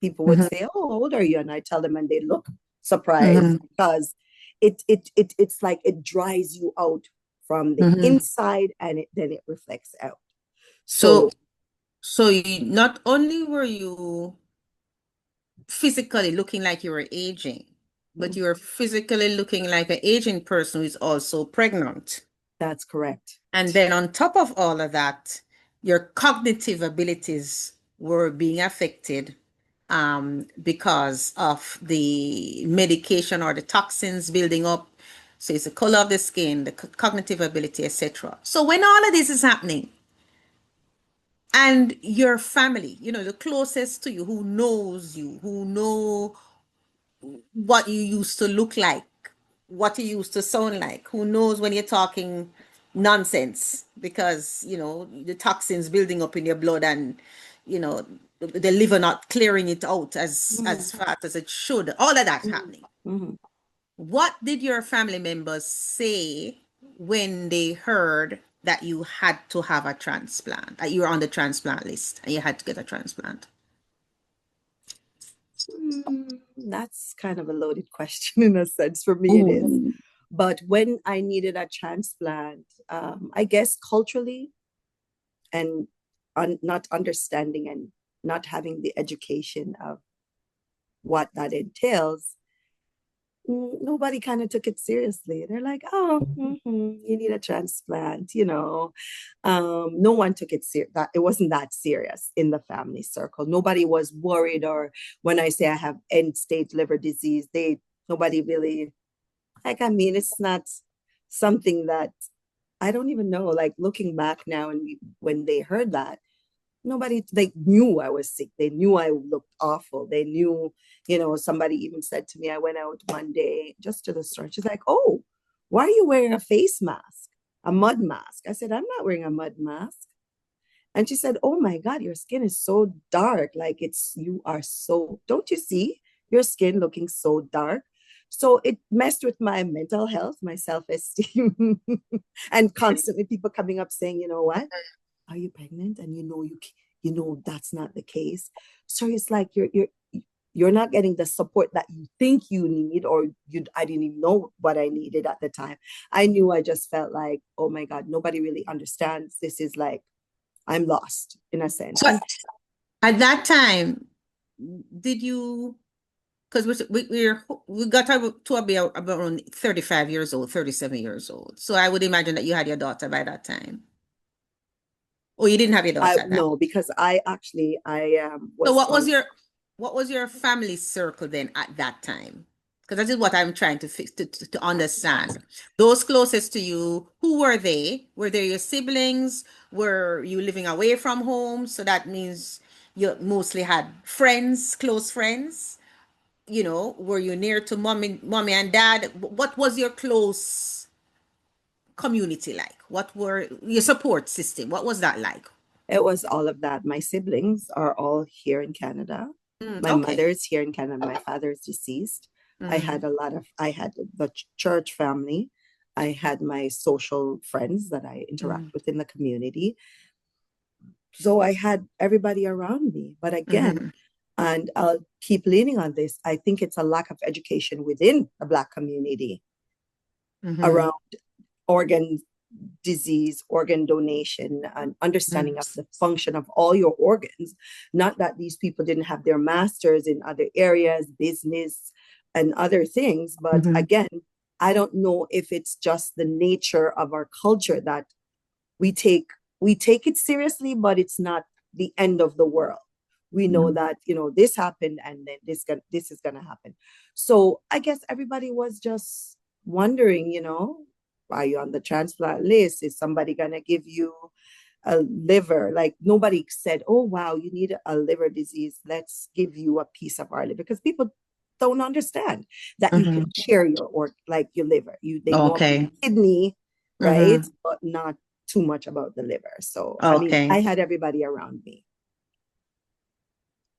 Speaker 6: people would say, oh, how old are you? And I tell them, and they look surprised because it's like it dries you out from the inside, and then it reflects out.
Speaker 4: So not only were you physically looking like you were aging, but you were physically looking like an aging person who is also pregnant.
Speaker 6: That's correct.
Speaker 4: And then on top of all of that, your cognitive abilities were being affected because of the medication or the toxins building up. So it's the color of the skin, the cognitive ability, etc. So when all of this is happening, and your family, the closest to you, who knows you, who know what you used to look like, what you used to sound like, who knows when you're talking nonsense because, the toxins building up in your blood, and, the liver not clearing it out as fast as it should, all of that happening. What did your family members say when they heard that you had to have a transplant, that you were on the transplant list and you had to get a transplant?
Speaker 6: That's kind of a loaded question in a sense. For me, it is. But when I needed a transplant, I guess culturally and not understanding and not having the education of what that entails, nobody kind of took it seriously. They're like, oh, you need a transplant, No one took it that it wasn't that serious in the family circle. Nobody was worried, or when I say I have end stage liver disease, nobody really Like, I mean, it's not something that I don't even know. Like looking back now, and when they heard that, nobody, they knew I was sick. They knew I looked awful. They knew, somebody even said to me, I went out one day just to the store. She's like, "Oh, why are you wearing a face mask, a mud mask?" I said, "I'm not wearing a mud mask." And she said, "Oh my God, your skin is so dark. Like you are so, don't you see your skin looking so dark?" So it messed with my mental health, my self-esteem, and constantly people coming up saying, "You know what? Are you pregnant?" And that's not the case. So it's like you're not getting the support that you think you need, or I didn't even know what I needed at the time. I knew, I just felt like, oh my God, nobody really understands. This is like, I'm lost in a sense.
Speaker 4: So at that time, did you, because we got to about around 35 years old, 37 years old. So I would imagine that you had your daughter by that time. Or you didn't have your
Speaker 6: I
Speaker 4: daughter at that.
Speaker 6: no, because I actually
Speaker 4: So
Speaker 6: was on.
Speaker 4: what was your family circle then at that time? Because that is what I'm trying to fix to understand. Those closest to you, who were they? Were they your siblings? Were you living away from home? So that means you mostly had friends, close friends. Were you near to mommy and dad? What was your close community like? What were your support system? What was that like?
Speaker 6: It was all of that. My siblings are all here in Canada. My mother
Speaker 4: Okay.
Speaker 6: is here in Canada. My father is deceased. I
Speaker 4: Mm-hmm.
Speaker 6: had the church family. I had my social friends that I interact with in the community. So I had everybody around me. But again,
Speaker 4: Mm-hmm.
Speaker 6: and I'll keep leaning on this, I think it's a lack of education within the Black community
Speaker 4: Mm-hmm.
Speaker 6: around organ disease, organ donation, and understanding of the function of all your organs. Not that these people didn't have their masters in other areas, business, and other things, but
Speaker 4: Mm-hmm.
Speaker 6: again, I don't know if it's just the nature of our culture that we take we take it seriously, but it's not the end of the world. We know that this happened, and then this is gonna happen. So I guess everybody was just wondering, are you on the transplant list? Is somebody gonna give you a liver? Like nobody said, "Oh wow, you need a liver disease. Let's give you a piece of our liver," because people don't understand that you
Speaker 4: Mm-hmm.
Speaker 6: can share like your liver. They know about
Speaker 4: Okay.
Speaker 6: kidney, right?
Speaker 4: Mm-hmm.
Speaker 6: But not too much about the liver. So I mean,
Speaker 4: Okay.
Speaker 6: I had everybody around me.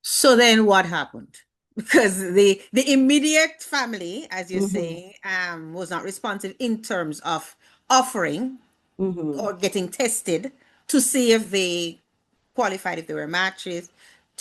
Speaker 4: So then what happened? Because the immediate family, as you're
Speaker 6: Mm-hmm.
Speaker 4: saying, was not responsive in terms of offering
Speaker 6: Mm-hmm.
Speaker 4: or getting tested to see if they qualified, if they were matches,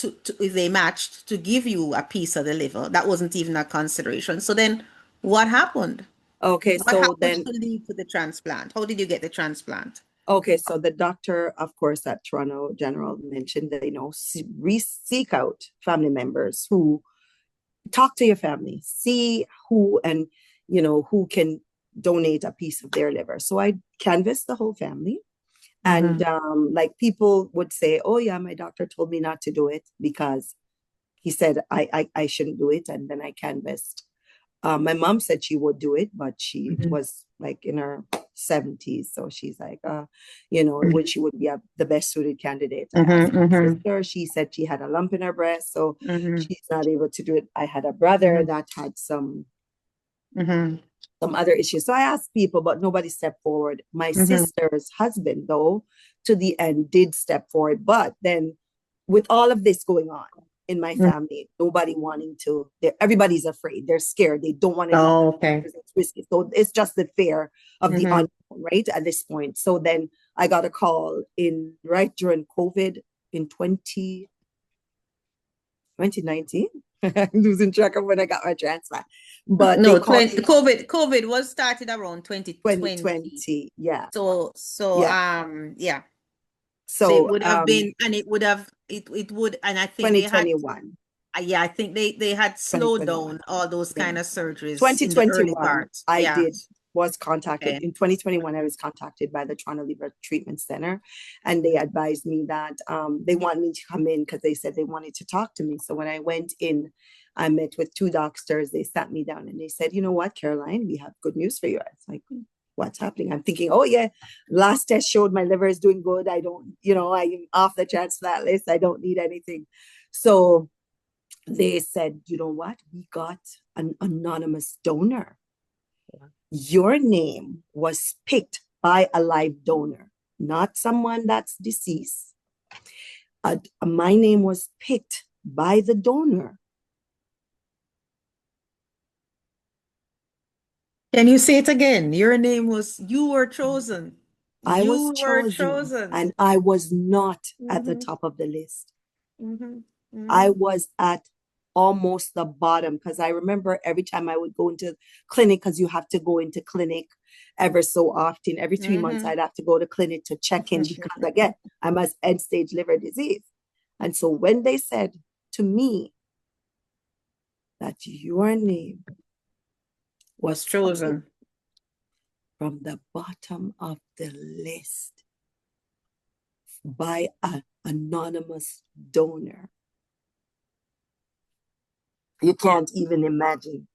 Speaker 4: if they matched to give you a piece of the liver. That wasn't even a consideration. So then what happened?
Speaker 6: Okay,
Speaker 4: What
Speaker 6: so
Speaker 4: happened
Speaker 6: then
Speaker 4: to lead to the transplant? How did you get the transplant?
Speaker 6: okay, so the doctor, of course, at Toronto General mentioned that, seek out family members who talk to your family, see who and, who can donate a piece of their liver. So I canvassed the whole family. And
Speaker 4: Mm-hmm.
Speaker 6: like people would say, "Oh yeah, my doctor told me not to do it because he said I shouldn't do it." And then I canvassed. My mom said she would do it, but she
Speaker 4: Mm-hmm.
Speaker 6: was like in her 70s. So she's like, when she would be the best suited candidate. I asked my
Speaker 4: Mm-hmm.
Speaker 6: sister, she said she had a lump in her breast, so
Speaker 4: Mm-hmm.
Speaker 6: she's not able to do it. I had a brother that had
Speaker 4: Mm-hmm.
Speaker 6: some other issues. So I asked people, but nobody stepped forward. My
Speaker 4: Mm-hmm.
Speaker 6: sister's husband, though, to the end did step forward. But then with all of this going on in my family, nobody wanting to, everybody's afraid. They're scared. They don't want to do
Speaker 4: Oh,
Speaker 6: it
Speaker 4: okay.
Speaker 6: because it's risky. So it's just the fear of the
Speaker 4: Mm-hmm.
Speaker 6: unknown, right? At this point. So then I got a call in right during COVID in 2019. I'm losing track of when I got my transplant. But they
Speaker 4: No,
Speaker 6: called
Speaker 4: 20, COVID was started around 2020.
Speaker 6: 2020. Yeah.
Speaker 4: So
Speaker 6: Yeah.
Speaker 4: yeah. So it
Speaker 6: So
Speaker 4: would have been, and it would, and I think they had,
Speaker 6: 2021,
Speaker 4: yeah, I think they had slowed
Speaker 6: 2021.
Speaker 4: down all those
Speaker 6: Yeah.
Speaker 4: kind of surgeries in the early
Speaker 6: 2021,
Speaker 4: part.
Speaker 6: I
Speaker 4: Yeah.
Speaker 6: did was contacted
Speaker 4: Okay.
Speaker 6: in 2021. I was contacted by the Toronto Liver Treatment Center, and they advised me that they want me to come in because they said they wanted to talk to me. So when I went in, I met with two doctors. They sat me down and they said, you know what, Caroline, we have good news for you. I was like, what's happening? I'm thinking, oh yeah, last test showed my liver is doing good. I don't, I'm off the transplant list. I don't need anything. So they said, you know what? We got an anonymous donor. Your name was picked by a live donor, not someone that's deceased. My name was picked by the donor.
Speaker 4: Can you say it again? You were chosen.
Speaker 6: I was
Speaker 4: You were
Speaker 6: chosen, and I was not at the top of the list. I was at almost the bottom, because I remember every time I would go into clinic, because you have to go into clinic ever so often. Every 3 months, I'd have to go to clinic to check in because, again, I'm a end-stage liver disease. And so when they said to me that your name was
Speaker 4: chosen
Speaker 6: from the bottom of the list by an anonymous donor, you can't even imagine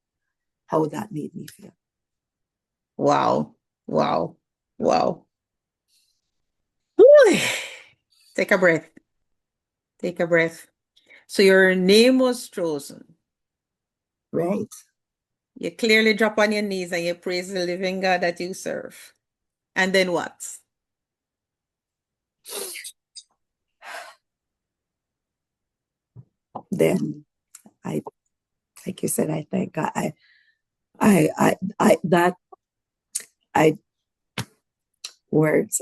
Speaker 6: how that made me feel.
Speaker 4: Wow. Wow. Wow. Take a breath. Take a breath. So your name was chosen.
Speaker 6: Right.
Speaker 4: You clearly drop on your knees and you praise the living God that you serve. And then what?
Speaker 6: Then like you said, I thank God. Words,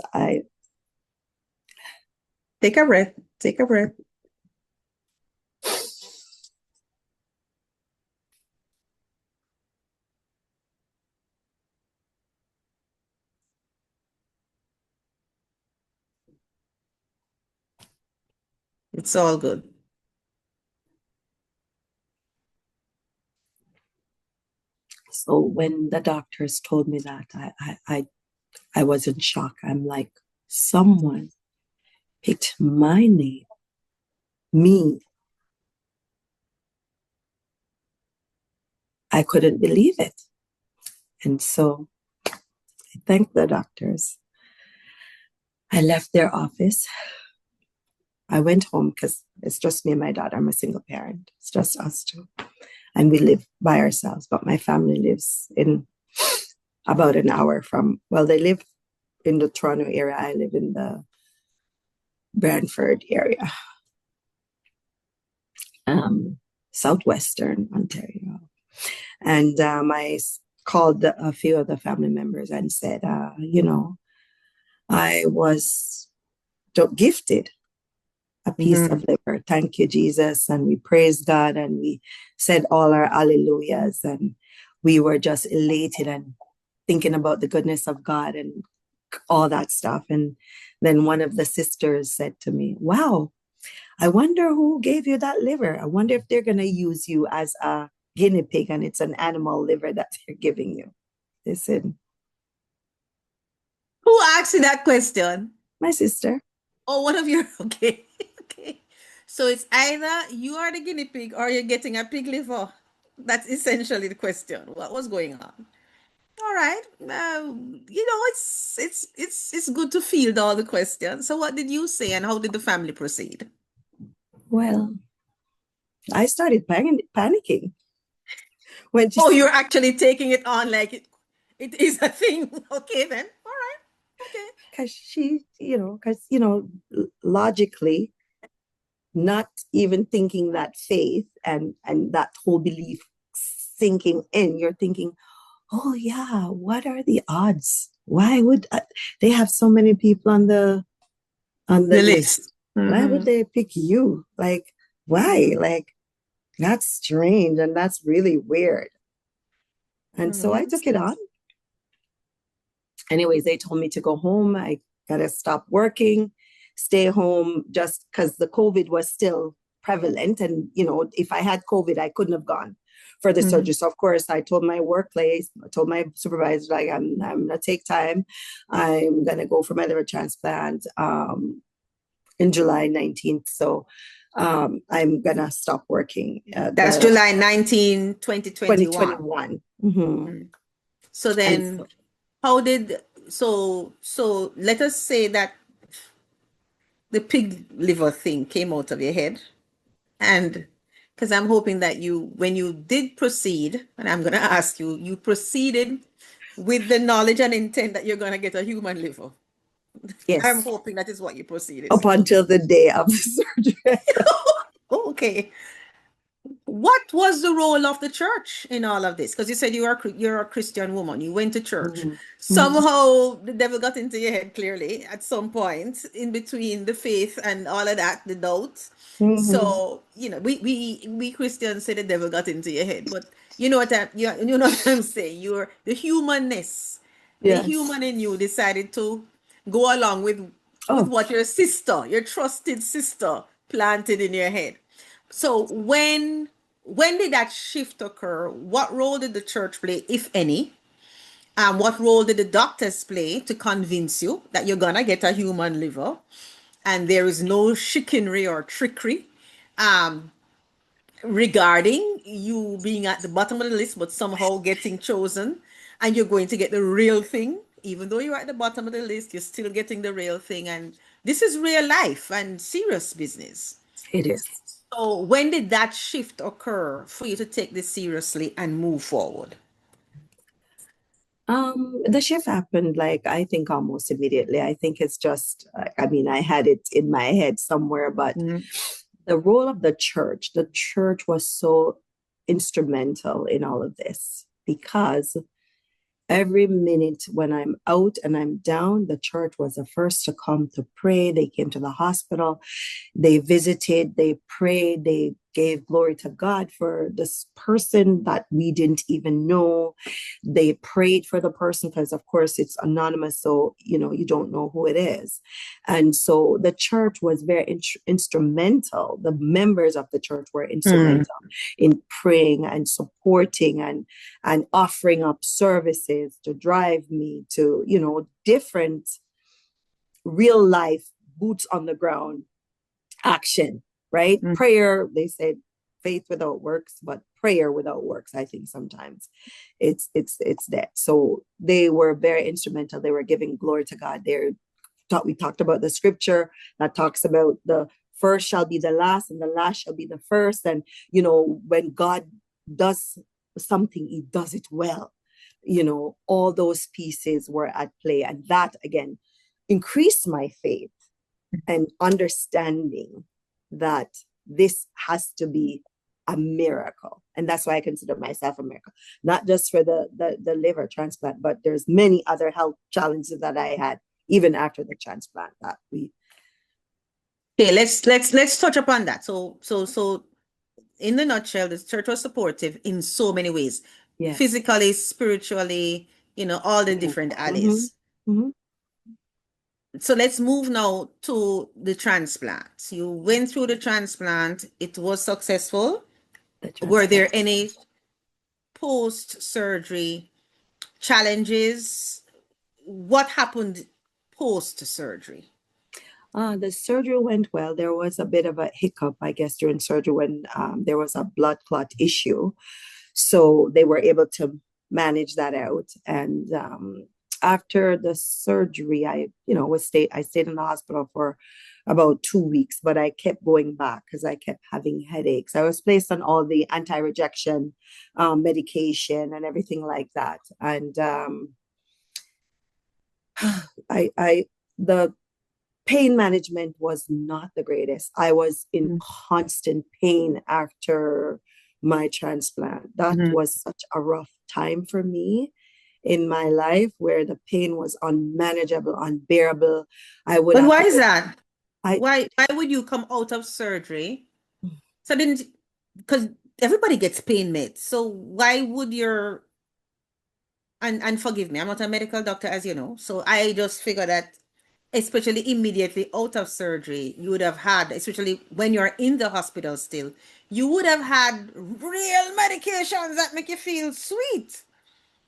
Speaker 4: take a breath. Take a breath. It's all good.
Speaker 6: So when the doctors told me that, I was in shock. I'm like, someone picked my name, me. I couldn't believe it. And so I thanked the doctors. I left their office. I went home because it's just me and my daughter. I'm a single parent. It's just us two. And we live by ourselves. But my family lives in about an hour from, well, they live in the Toronto area. I live in the Brantford area, southwestern Ontario. And I called a few of the family members and said, I was gifted a piece of liver. Thank you, Jesus. And we praised God and we said all our alleluias. And we were just elated and thinking about the goodness of God and all that stuff. And then one of the sisters said to me, wow, I wonder who gave you that liver. I wonder if they're going to use you as a guinea pig and it's an animal liver that they're giving you. They said,
Speaker 4: who asked you that question?
Speaker 6: My sister.
Speaker 4: Oh, one of your, okay. Okay. So it's either you are the guinea pig or you're getting a pig liver. That's essentially the question. What was going on? All right. It's good to field all the questions. So what did you say and how did the family proceed?
Speaker 6: Well, I started panicking.
Speaker 4: You're actually taking it on like it is a thing. Okay, then. All right. Okay.
Speaker 6: Because logically, not even thinking that faith and that whole belief sinking in, you're thinking, oh yeah, what are the odds? Why would they have so many people on the list? Why would they pick you? Like, why? Like, that's strange and that's really weird. And so I took it on. Anyways, they told me to go home. I gotta stop working, stay home, just because the COVID was still prevalent. And, if I had COVID, I couldn't have gone for the surgery. So, of course, I told my workplace, I told my supervisor, like, I'm gonna take time. I'm gonna go for my liver transplant in July 19th. So I'm gonna stop working.
Speaker 4: That's
Speaker 6: The
Speaker 4: July 19, 2021.
Speaker 6: 2021. Mm-hmm.
Speaker 4: So
Speaker 6: And
Speaker 4: then
Speaker 6: so,
Speaker 4: how did so let us say that the pig liver thing came out of your head, and because I'm hoping that you, when you did proceed, and I'm going to ask you, you proceeded with the knowledge and intent that you're going to get a human liver. I'm
Speaker 6: yes,
Speaker 4: hoping that is what you proceeded
Speaker 6: up
Speaker 4: with.
Speaker 6: until the day of the surgery.
Speaker 4: Okay. What was the role of the church in all of this? Because you said you're a Christian woman. You went to church.
Speaker 6: Mhm. Mhm.
Speaker 4: Somehow the devil got into your head clearly at some point in between the faith and all of that, the doubt.
Speaker 6: Mhm.
Speaker 4: So, we Christians say the devil got into your head, but you know what I'm saying. You're the humanness, the
Speaker 6: Yes.
Speaker 4: human in you decided to go along with
Speaker 6: Oh,
Speaker 4: what your trusted sister planted in your head. So when did that shift occur? What role did the church play, if any? What role did the doctors play to convince you that you're gonna get a human liver and there is no chicanery or trickery regarding you being at the bottom of the list, but somehow getting chosen, and you're going to get the real thing, even though you're at the bottom of the list, you're still getting the real thing, and this is real life and serious business.
Speaker 6: it is.
Speaker 4: So when did that shift occur for you to take this seriously and move forward?
Speaker 6: The shift happened like I think almost immediately. I think it's just, I mean, I had it in my head somewhere, but
Speaker 4: Mhm.
Speaker 6: the role of the church was so instrumental in all of this because every minute when I'm out and I'm down, the church was the first to come to pray. They came to the hospital. They visited, they prayed, they gave glory to God for this person that we didn't even know. They prayed for the person because, of course, it's anonymous, so you don't know who it is. And so the church was very instrumental. The members of the church were
Speaker 4: Mm.
Speaker 6: instrumental in praying and supporting and offering up services to drive me to different real life boots on the ground action, right?
Speaker 4: Mm.
Speaker 6: Prayer, they said faith without works, but prayer without works, I think sometimes it's that. So they were very instrumental. They were giving glory to God. We talked about the scripture that talks about the first shall be the last and the last shall be the first. And when God does something, he does it well. All those pieces were at play. And that again increased my faith and understanding that this has to be a miracle. And that's why I consider myself a miracle, not just for the liver transplant, but there's many other health challenges that I had even after the transplant that we.
Speaker 4: Okay, let's touch upon that. So in the nutshell, the church was supportive in so many ways,
Speaker 6: Yes.
Speaker 4: physically, spiritually, all the
Speaker 6: Mm-hmm.
Speaker 4: different
Speaker 6: Mm-hmm.
Speaker 4: alleys.
Speaker 6: Mm-hmm.
Speaker 4: So let's move now to the transplant. You went through the transplant, it was successful.
Speaker 6: The
Speaker 4: Were
Speaker 6: transplant.
Speaker 4: there any post-surgery challenges? What happened post-surgery?
Speaker 6: The surgery went well. There was a bit of a hiccup, I guess, during surgery when there was a blood clot issue. So they were able to manage that out. And after the surgery, I stayed in the hospital for about 2 weeks, but I kept going back because I kept having headaches. I was placed on all the anti-rejection medication and everything like that. And I the pain management was not the greatest. I was in constant pain after my transplant. That
Speaker 4: Mhm.
Speaker 6: was such a rough time for me in my life where the pain was unmanageable, unbearable. I would
Speaker 4: But
Speaker 6: have
Speaker 4: why
Speaker 6: to
Speaker 4: is
Speaker 6: go.
Speaker 4: that?
Speaker 6: I
Speaker 4: Why would you come out of surgery? So didn't because everybody gets pain meds. So why would your and forgive me, I'm not a medical doctor, as you know. So I just figure that especially immediately out of surgery, you would have had, especially when you're in the hospital still, you would have had real medications that make you feel sweet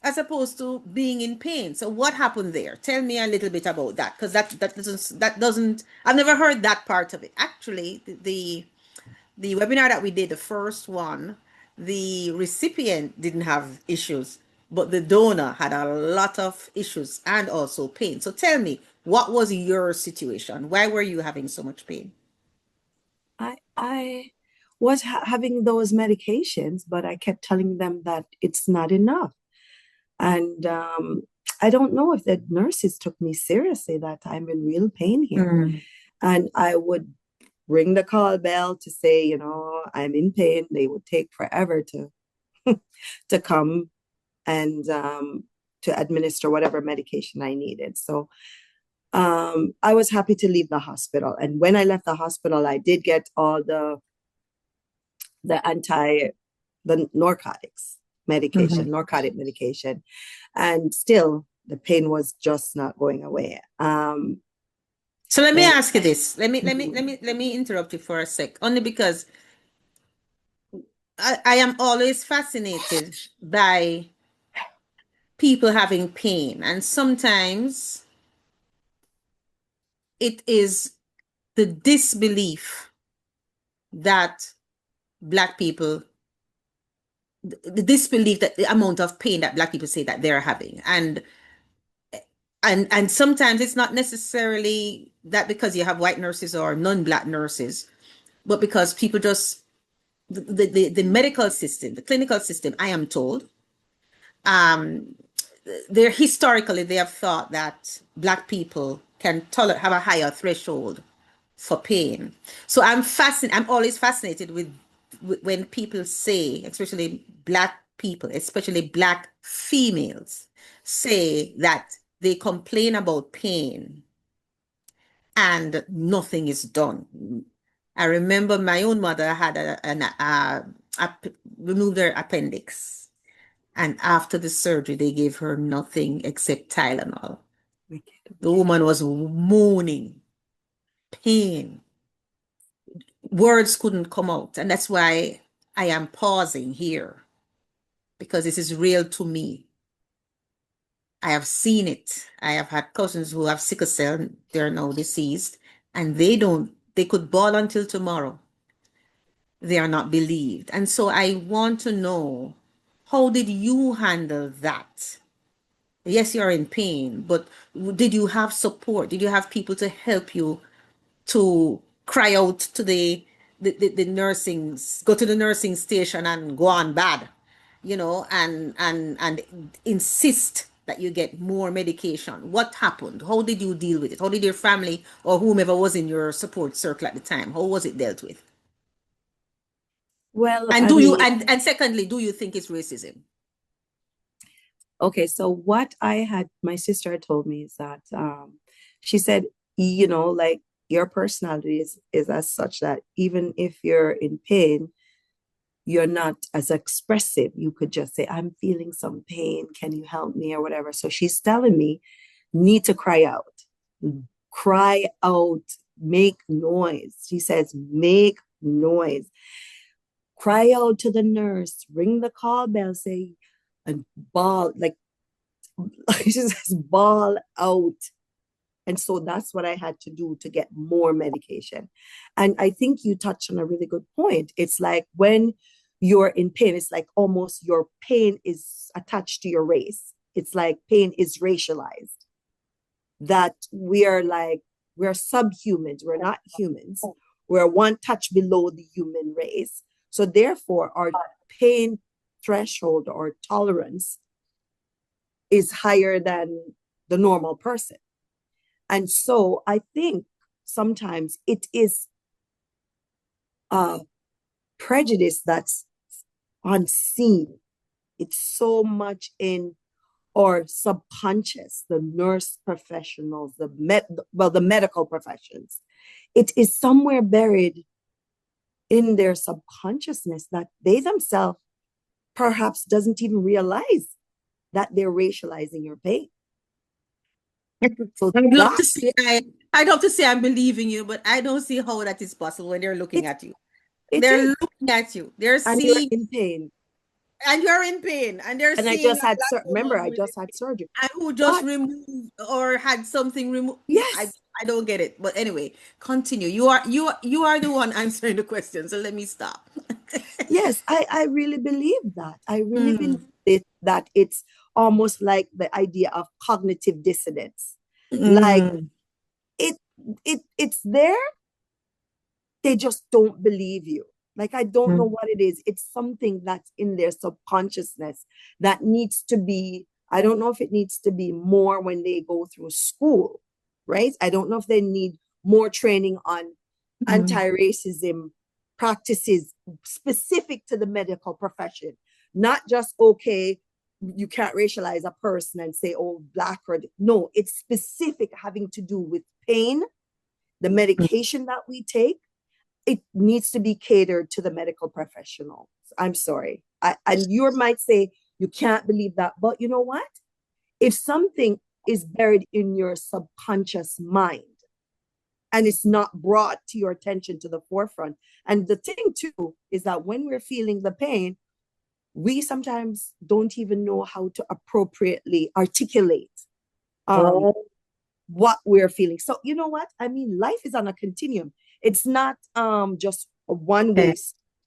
Speaker 4: as opposed to being in pain. So what happened there? Tell me a little bit about that, because that doesn't I've never heard that part of it. Actually, the the webinar that we did, the first one, the recipient didn't have issues, but the donor had a lot of issues and also pain. So tell me, what was your situation? Why were you having so much pain?
Speaker 6: I was having those medications, but I kept telling them that it's not enough. And I don't know if the nurses took me seriously that I'm in real pain here.
Speaker 4: Mm.
Speaker 6: And I would ring the call bell to say, I'm in pain. They would take forever to to come and to administer whatever medication I needed. So I was happy to leave the hospital. And when I left the hospital, I did get all the narcotics medication, narcotic medication, and still the pain was just not going away.
Speaker 4: So let me ask you this. Let me interrupt you for a sec, only because I am always fascinated by people having pain, and sometimes it is the disbelief that Black people, the disbelief that the amount of pain that Black people say that they're having, and sometimes it's not necessarily that because you have white nurses or non-Black nurses, but because people just the medical system, the clinical system, I am told, they're historically they have thought that Black people can have a higher threshold for pain. So I'm always fascinated with when people say, especially Black people, especially Black females, say that they complain about pain and nothing is done. I remember my own mother had removed her appendix, and after the surgery, they gave her nothing except Tylenol. The woman was moaning, pain. Words couldn't come out. And that's why I am pausing here, because this is real to me. I have seen it. I have had cousins who have sickle cell, they're now deceased, and they could bawl until tomorrow. They are not believed. And so I want to know, how did you handle that? Yes, you're in pain, but did you have support? Did you have people to help you to cry out to the nursing, go to the nursing station and go on bad, and insist that you get more medication? What happened? How did you deal with it? How did your family or whomever was in your support circle at the time, how was it dealt with?
Speaker 6: Well,
Speaker 4: And and secondly, do you think it's racism?
Speaker 6: Okay, so what my sister told me is that she said, like your personality is as such that even if you're in pain, you're not as expressive. You could just say, I'm feeling some pain. Can you help me or whatever? So she's telling me, need to cry out, make noise. She says, make noise. Cry out to the nurse, ring the call bell, say, and bawl, like she says, bawl out. And so that's what I had to do to get more medication. And I think you touched on a really good point. It's like when you're in pain, it's like almost your pain is attached to your race. It's like pain is racialized. That we're subhumans. We're not humans. We're one touch below the human race. So therefore, our pain threshold or tolerance is higher than the normal person. And so I think sometimes it is prejudice that's unseen. It's so much in our subconscious, the nurse professionals, the medical professions. It is somewhere buried in their subconsciousness that they themselves perhaps doesn't even realize that they're racializing your pain. So
Speaker 4: I'd love to say I'm believing you, but I don't see how that is possible when they're looking at you. They're looking at you. They're seeing
Speaker 6: in pain.
Speaker 4: And you're in pain, and they're
Speaker 6: And I
Speaker 4: seeing
Speaker 6: just
Speaker 4: a
Speaker 6: had,
Speaker 4: black
Speaker 6: remember,
Speaker 4: woman
Speaker 6: I
Speaker 4: who is in
Speaker 6: just had surgery.
Speaker 4: and who just
Speaker 6: But
Speaker 4: removed or had something removed. I
Speaker 6: yes,
Speaker 4: I don't get it. But anyway, continue. You are the one answering the question, so let me stop.
Speaker 6: yes, I really believe that. I really believe
Speaker 4: Mm,
Speaker 6: that it's almost like the idea of cognitive dissonance. Like
Speaker 4: mm,
Speaker 6: it it's there, they just don't believe you. Like, I don't know
Speaker 4: mm,
Speaker 6: what it is. It's something that's in their subconsciousness that needs to be, I don't know if it needs to be more when they go through school, right? I don't know if they need more training on
Speaker 4: mm.
Speaker 6: anti-racism practices specific to the medical profession, not just, okay, you can't racialize a person and say, oh, black or no, it's specific having to do with pain, the medication that we take. It needs to be catered to the medical professionals. I'm sorry. And you might say, you can't believe that. But you know what? If something is buried in your subconscious mind and it's not brought to your attention to the forefront, and the thing too is that when we're feeling the pain, we sometimes don't even know how to appropriately articulate um,
Speaker 4: Oh,
Speaker 6: what we're feeling. So you know what? I mean, life is on a continuum. It's not just a one
Speaker 4: okay.
Speaker 6: way,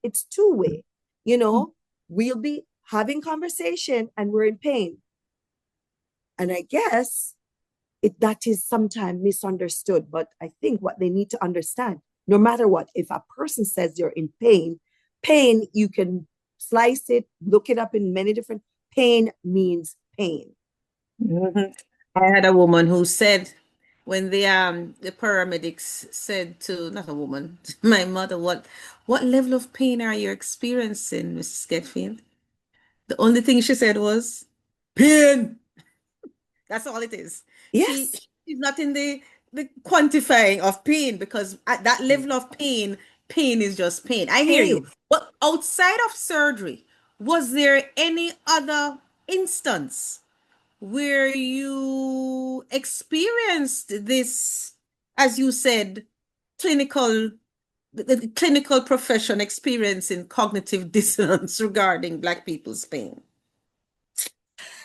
Speaker 6: it's two way. You know, we'll be having conversation and we're in pain. And I guess that is sometimes misunderstood. But I think what they need to understand, no matter what, if a person says you're in pain, pain, you can slice it, look it up in many different, pain means pain.
Speaker 4: Mhm. I had a woman who said when the paramedics said to not a woman, my mother, what level of pain are you experiencing, Mrs. Getfield? The only thing she said was pain. That's all it is.
Speaker 6: Yes,
Speaker 4: She's not in the quantifying of pain because at that level of pain, pain is just pain. I hear you.
Speaker 6: pain.
Speaker 4: But outside of surgery, was there any other instance where you experienced this, as you said, clinical the clinical profession experiencing cognitive dissonance regarding Black people's pain?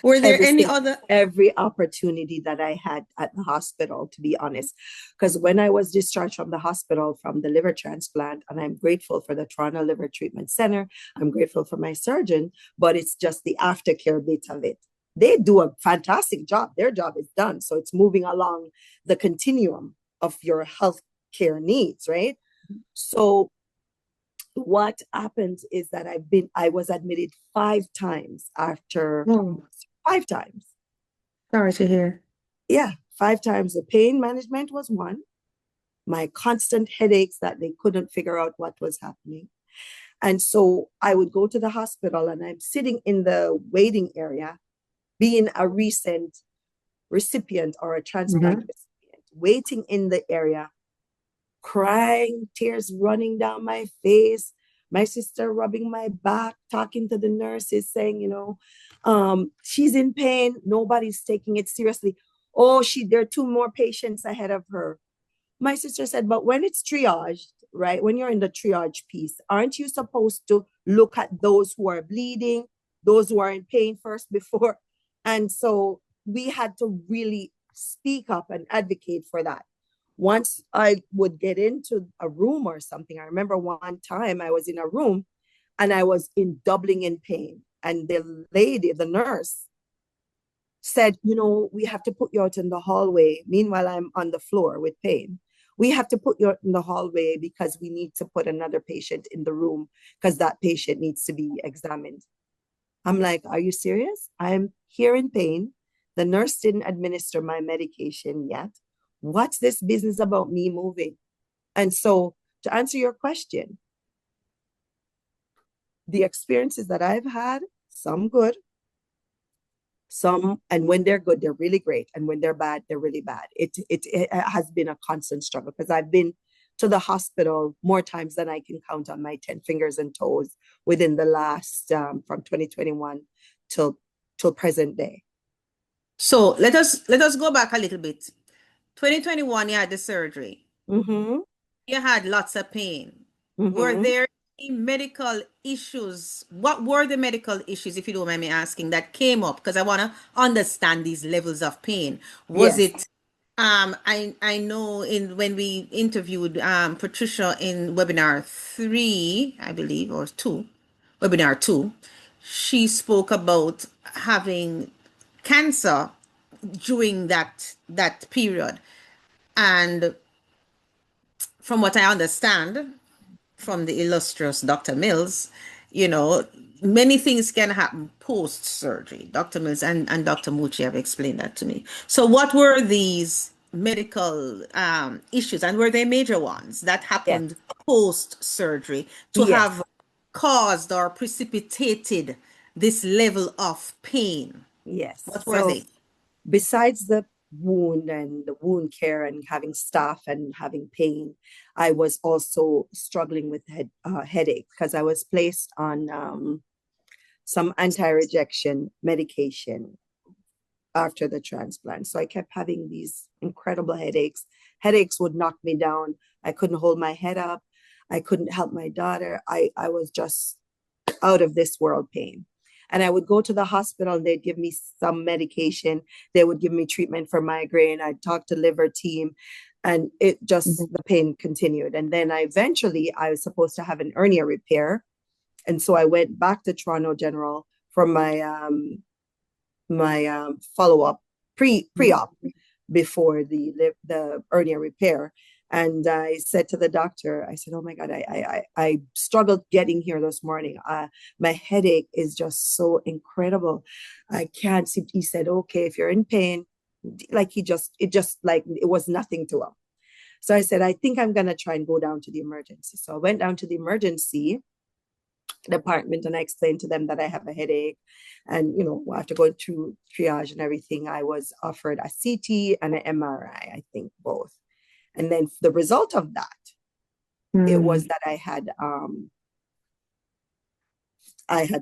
Speaker 4: Were there any
Speaker 6: Everything,
Speaker 4: other?
Speaker 6: every opportunity that I had at the hospital, to be honest. Because when I was discharged from the hospital from the liver transplant, and I'm grateful for the Toronto Liver Treatment Center, I'm grateful for my surgeon, but it's just the aftercare bit of it. They do a fantastic job. Their job is done. So it's moving along the continuum of your health care needs, right? So what happened is that I was admitted 5 times after,
Speaker 4: Oh,
Speaker 6: 5 times.
Speaker 4: sorry to hear.
Speaker 6: Yeah, 5 times. The pain management was one. My constant headaches that they couldn't figure out what was happening. And so I would go to the hospital and I'm sitting in the waiting area, being a recent recipient or a transplant
Speaker 4: Mhm.
Speaker 6: recipient, waiting in the area, crying, tears running down my face, my sister rubbing my back, talking to the nurses, saying, she's in pain. Nobody's taking it seriously. Oh, there are 2 more patients ahead of her. My sister said, but when it's triaged, right? When you're in the triage piece, aren't you supposed to look at those who are bleeding, those who are in pain first before? And so we had to really speak up and advocate for that. Once I would get into a room or something, I remember one time I was in a room and I was doubling in pain. And the lady, the nurse, said, we have to put you out in the hallway. Meanwhile, I'm on the floor with pain. We have to put you out in the hallway because we need to put another patient in the room because that patient needs to be examined. I'm like, are you serious? I'm here in pain. The nurse didn't administer my medication yet. What's this business about me moving? And so, to answer your question, the experiences that I've had, some good, some, and when they're good, they're really great, and when they're bad, they're really bad. It has been a constant struggle because I've been to the hospital more times than I can count on my 10 fingers and toes within the last from 2021 till present day.
Speaker 4: So let us go back a little bit. 2021, you had the surgery.
Speaker 6: Mm-hmm.
Speaker 4: You had lots of pain. Were
Speaker 6: Mm-hmm.
Speaker 4: there medical issues? What were the medical issues, if you don't mind me asking, that came up? Because I want to understand these levels of pain. Was
Speaker 6: Yes,
Speaker 4: it, I know in when we interviewed Patricia in webinar 3, I believe, or 2, webinar 2, she spoke about having cancer during that period. And from what I understand, from the illustrious Dr. Mills, you know, many things can happen post surgery. Dr. Mills and Dr. Mucci have explained that to me. So, what were these medical issues, and were they major ones that
Speaker 6: yes,
Speaker 4: happened post surgery to
Speaker 6: yes,
Speaker 4: have caused or precipitated this level of pain?
Speaker 6: yes.
Speaker 4: What were
Speaker 6: So
Speaker 4: they?
Speaker 6: besides the wound and the wound care and having staff and having pain, I was also struggling with headache because I was placed on some anti-rejection medication after the transplant. So I kept having these incredible headaches. Headaches would knock me down. I couldn't hold my head up. I couldn't help my daughter. I was just out of this world pain. And I would go to the hospital and they'd give me some medication. They would give me treatment for migraine. I'd talk to liver team and it just, the pain continued. And then I was supposed to have an hernia repair. And so I went back to Toronto General for my follow-up pre-op before the hernia repair. And I said to the doctor, I said, "Oh my God, I struggled getting here this morning. My headache is just so incredible. I can't see." He said, "Okay, if you're in pain," like it was nothing to him. So I said, "I think I'm gonna try and go down to the emergency." So I went down to the emergency department and I explained to them that I have a headache. And, after going through triage and everything, I was offered a CT and an MRI, I think both. And then the result of that, it was that I had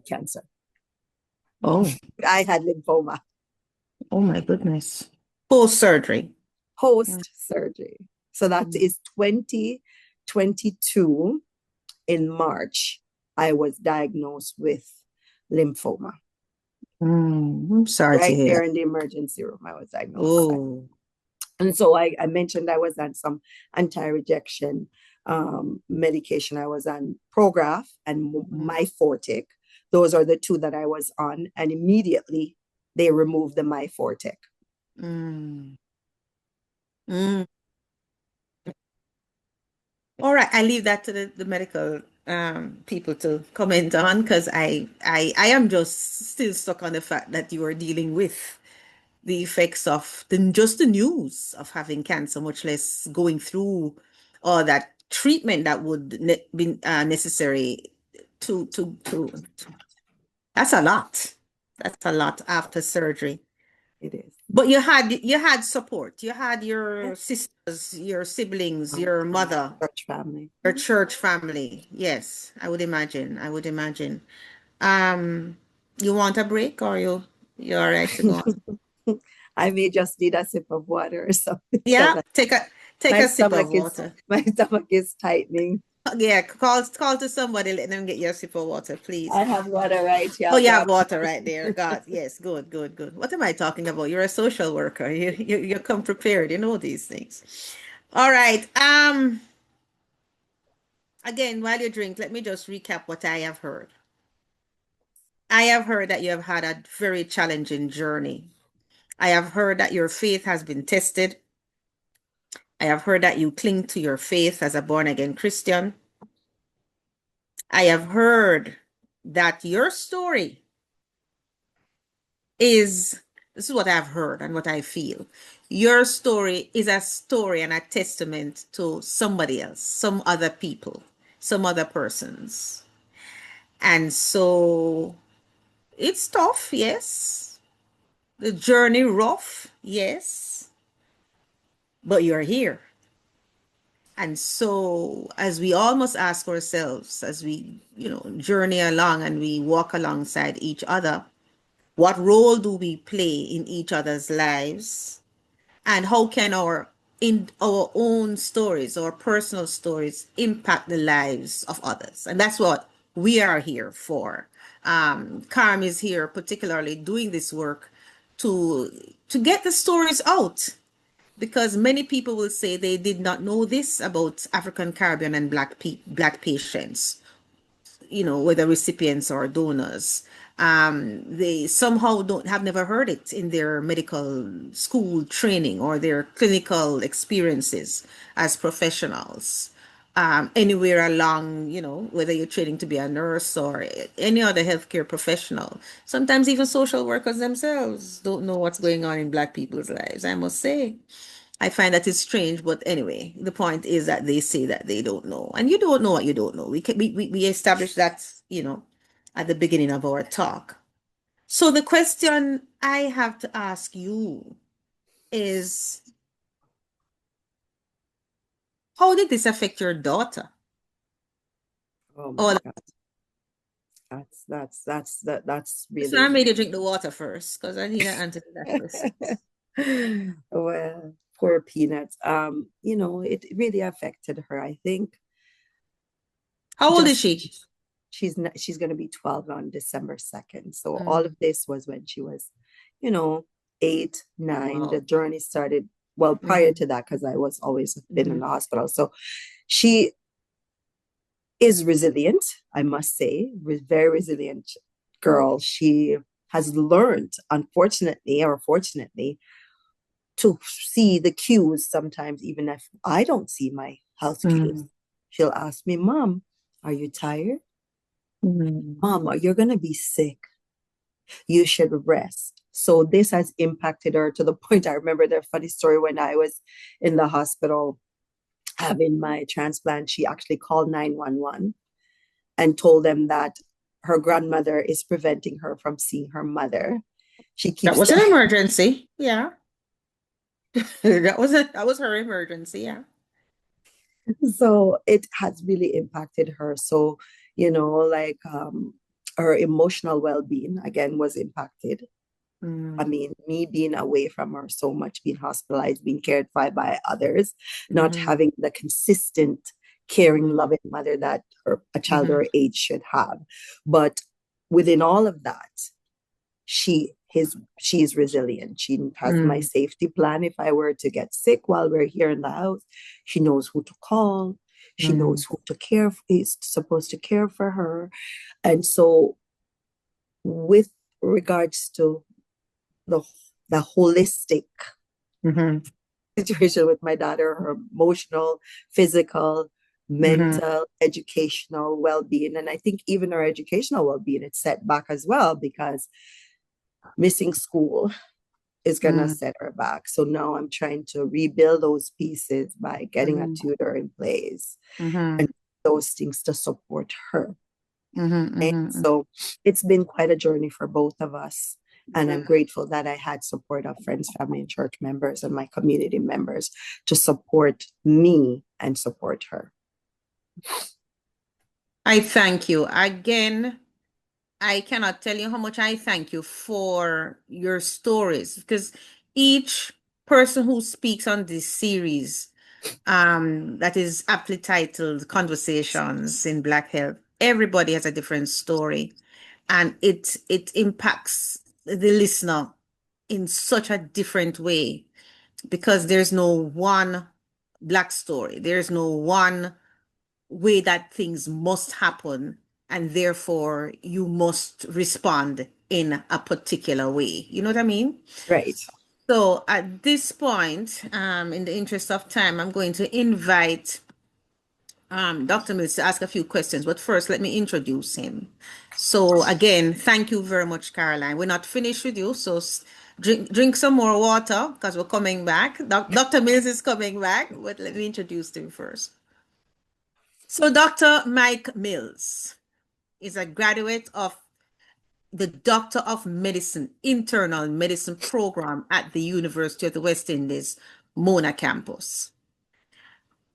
Speaker 6: cancer.
Speaker 4: Oh,
Speaker 6: I had lymphoma
Speaker 4: oh my goodness. Post surgery.
Speaker 6: post surgery. So that is 2022 in March. I was diagnosed with lymphoma.
Speaker 4: I'm sorry to
Speaker 6: Right
Speaker 4: hear.
Speaker 6: there in the emergency room, I was diagnosed.
Speaker 4: Oh,
Speaker 6: And so I mentioned I was on some anti-rejection medication. I was on Prograf and Myfortic. Those are the two that I was on. And immediately they removed the Myfortic.
Speaker 4: mm. Mm. All right, I leave that to the medical people to comment on because I am just still stuck on the fact that you are dealing with the effects of just the news of having cancer, much less going through all that treatment that would be necessary to. That's a lot. That's a lot after surgery.
Speaker 6: It is.
Speaker 4: But you had support. You had your
Speaker 6: Yes.
Speaker 4: sisters, your siblings, your mother,
Speaker 6: Church family.
Speaker 4: your church family. Yes, I would imagine. I would imagine. You want a break or you're all right to go on?
Speaker 6: I may just need a sip of water or something because
Speaker 4: Yeah, take
Speaker 6: my
Speaker 4: a sip
Speaker 6: stomach
Speaker 4: of
Speaker 6: is
Speaker 4: water.
Speaker 6: my stomach is tightening.
Speaker 4: Yeah, call to somebody, let them get you a sip of water, please.
Speaker 6: I have water right here.
Speaker 4: Oh, you have water right there. God, yes, good, good, good. What am I talking about? You're a social worker. You come prepared. You know these things. All right. Again, while you drink, let me just recap what I have heard. I have heard that you have had a very challenging journey. I have heard that your faith has been tested. I have heard that you cling to your faith as a born again Christian. I have heard that your story this is what I've heard and what I feel. Your story is a story and a testament to somebody else, some other people, some other persons. And so it's tough, yes. The journey rough, yes. But you're here. And so as we almost ask ourselves, as we, journey along and we walk alongside each other, what role do we play in each other's lives? And how can our in our own stories, our personal stories, impact the lives of others. And that's what we are here for. Carm is here particularly doing this work to get the stories out, because many people will say they did not know this about African, Caribbean, and Black patients, whether recipients or donors. They somehow have never heard it in their medical school training or their clinical experiences as professionals. Anywhere along, whether you're training to be a nurse or any other healthcare professional. Sometimes even social workers themselves don't know what's going on in Black people's lives, I must say. I find that it's strange, but anyway, the point is that they say that they don't know, and you don't know what you don't know. We established that, at the beginning of our talk. So the question I have to ask you is, how did this affect your daughter?
Speaker 6: Oh
Speaker 4: Oh,
Speaker 6: my God. That's
Speaker 4: so I
Speaker 6: really
Speaker 4: made you drink the water first because I need an answer to that question.
Speaker 6: well, poor Peanuts. It really affected her. I think
Speaker 4: How old is
Speaker 6: just
Speaker 4: she?
Speaker 6: she's going to be 12 on December 2nd. So all of
Speaker 4: Mm.
Speaker 6: this was when she was, you know, 8, 9. The
Speaker 4: Wow.
Speaker 6: journey started well prior to that because I was always been in the hospital. So she is resilient, I must say, very resilient girl. She has learned, unfortunately or fortunately, to see the cues sometimes, even if I don't see my health cues. She'll ask me, Mom, are you tired? Mom, you're going to be sick. You should rest. So this has impacted her to the point. I remember the funny story when I was in the hospital having my transplant. She actually called 911 and told them that her grandmother is preventing her from seeing her mother. She
Speaker 4: That
Speaker 6: keeps
Speaker 4: was an emergency. Yeah. That was her emergency. Yeah.
Speaker 6: so it has really impacted her. So, like her emotional well-being again was impacted. I mean, me being away from her so much, being hospitalized, being cared for by others, not having the consistent, caring, loving mother that a child her age should have. But within all of that, she's resilient. She has my safety plan. If I were to get sick while we're here in the house, she knows who to call. She knows who to care for, is supposed to care for her. And so with regards to the the holistic situation with my daughter, her emotional, physical, mental, educational well-being. And I think even her educational well-being, it's set back as well because missing school is gonna set her back. So now I'm trying to rebuild those pieces by getting a tutor in place and those things to support her. And so it's been quite a journey for both of us. And I'm grateful that I had support of friends, family, and church members and my community members to support me and support her.
Speaker 4: I thank you. Again, I cannot tell you how much I thank you for your stories, because each person who speaks on this series, that is aptly titled Conversations in Black Health, everybody has a different story, and it impacts the listener in such a different way, because there's no one Black story. There's no one way that things must happen, and therefore you must respond in a particular way. You know what I mean?
Speaker 6: Right.
Speaker 4: So at this point, in the interest of time, I'm going to invite Dr. Mills to ask a few questions, but first let me introduce him. So again, thank you very much, Caroline. We're not finished with you, so drink some more water because we're coming back. Dr. Mills is coming back, but let me introduce him first. So Dr. Mike Mills is a graduate of the Doctor of Medicine Internal Medicine program at the University of the West Indies, Mona campus.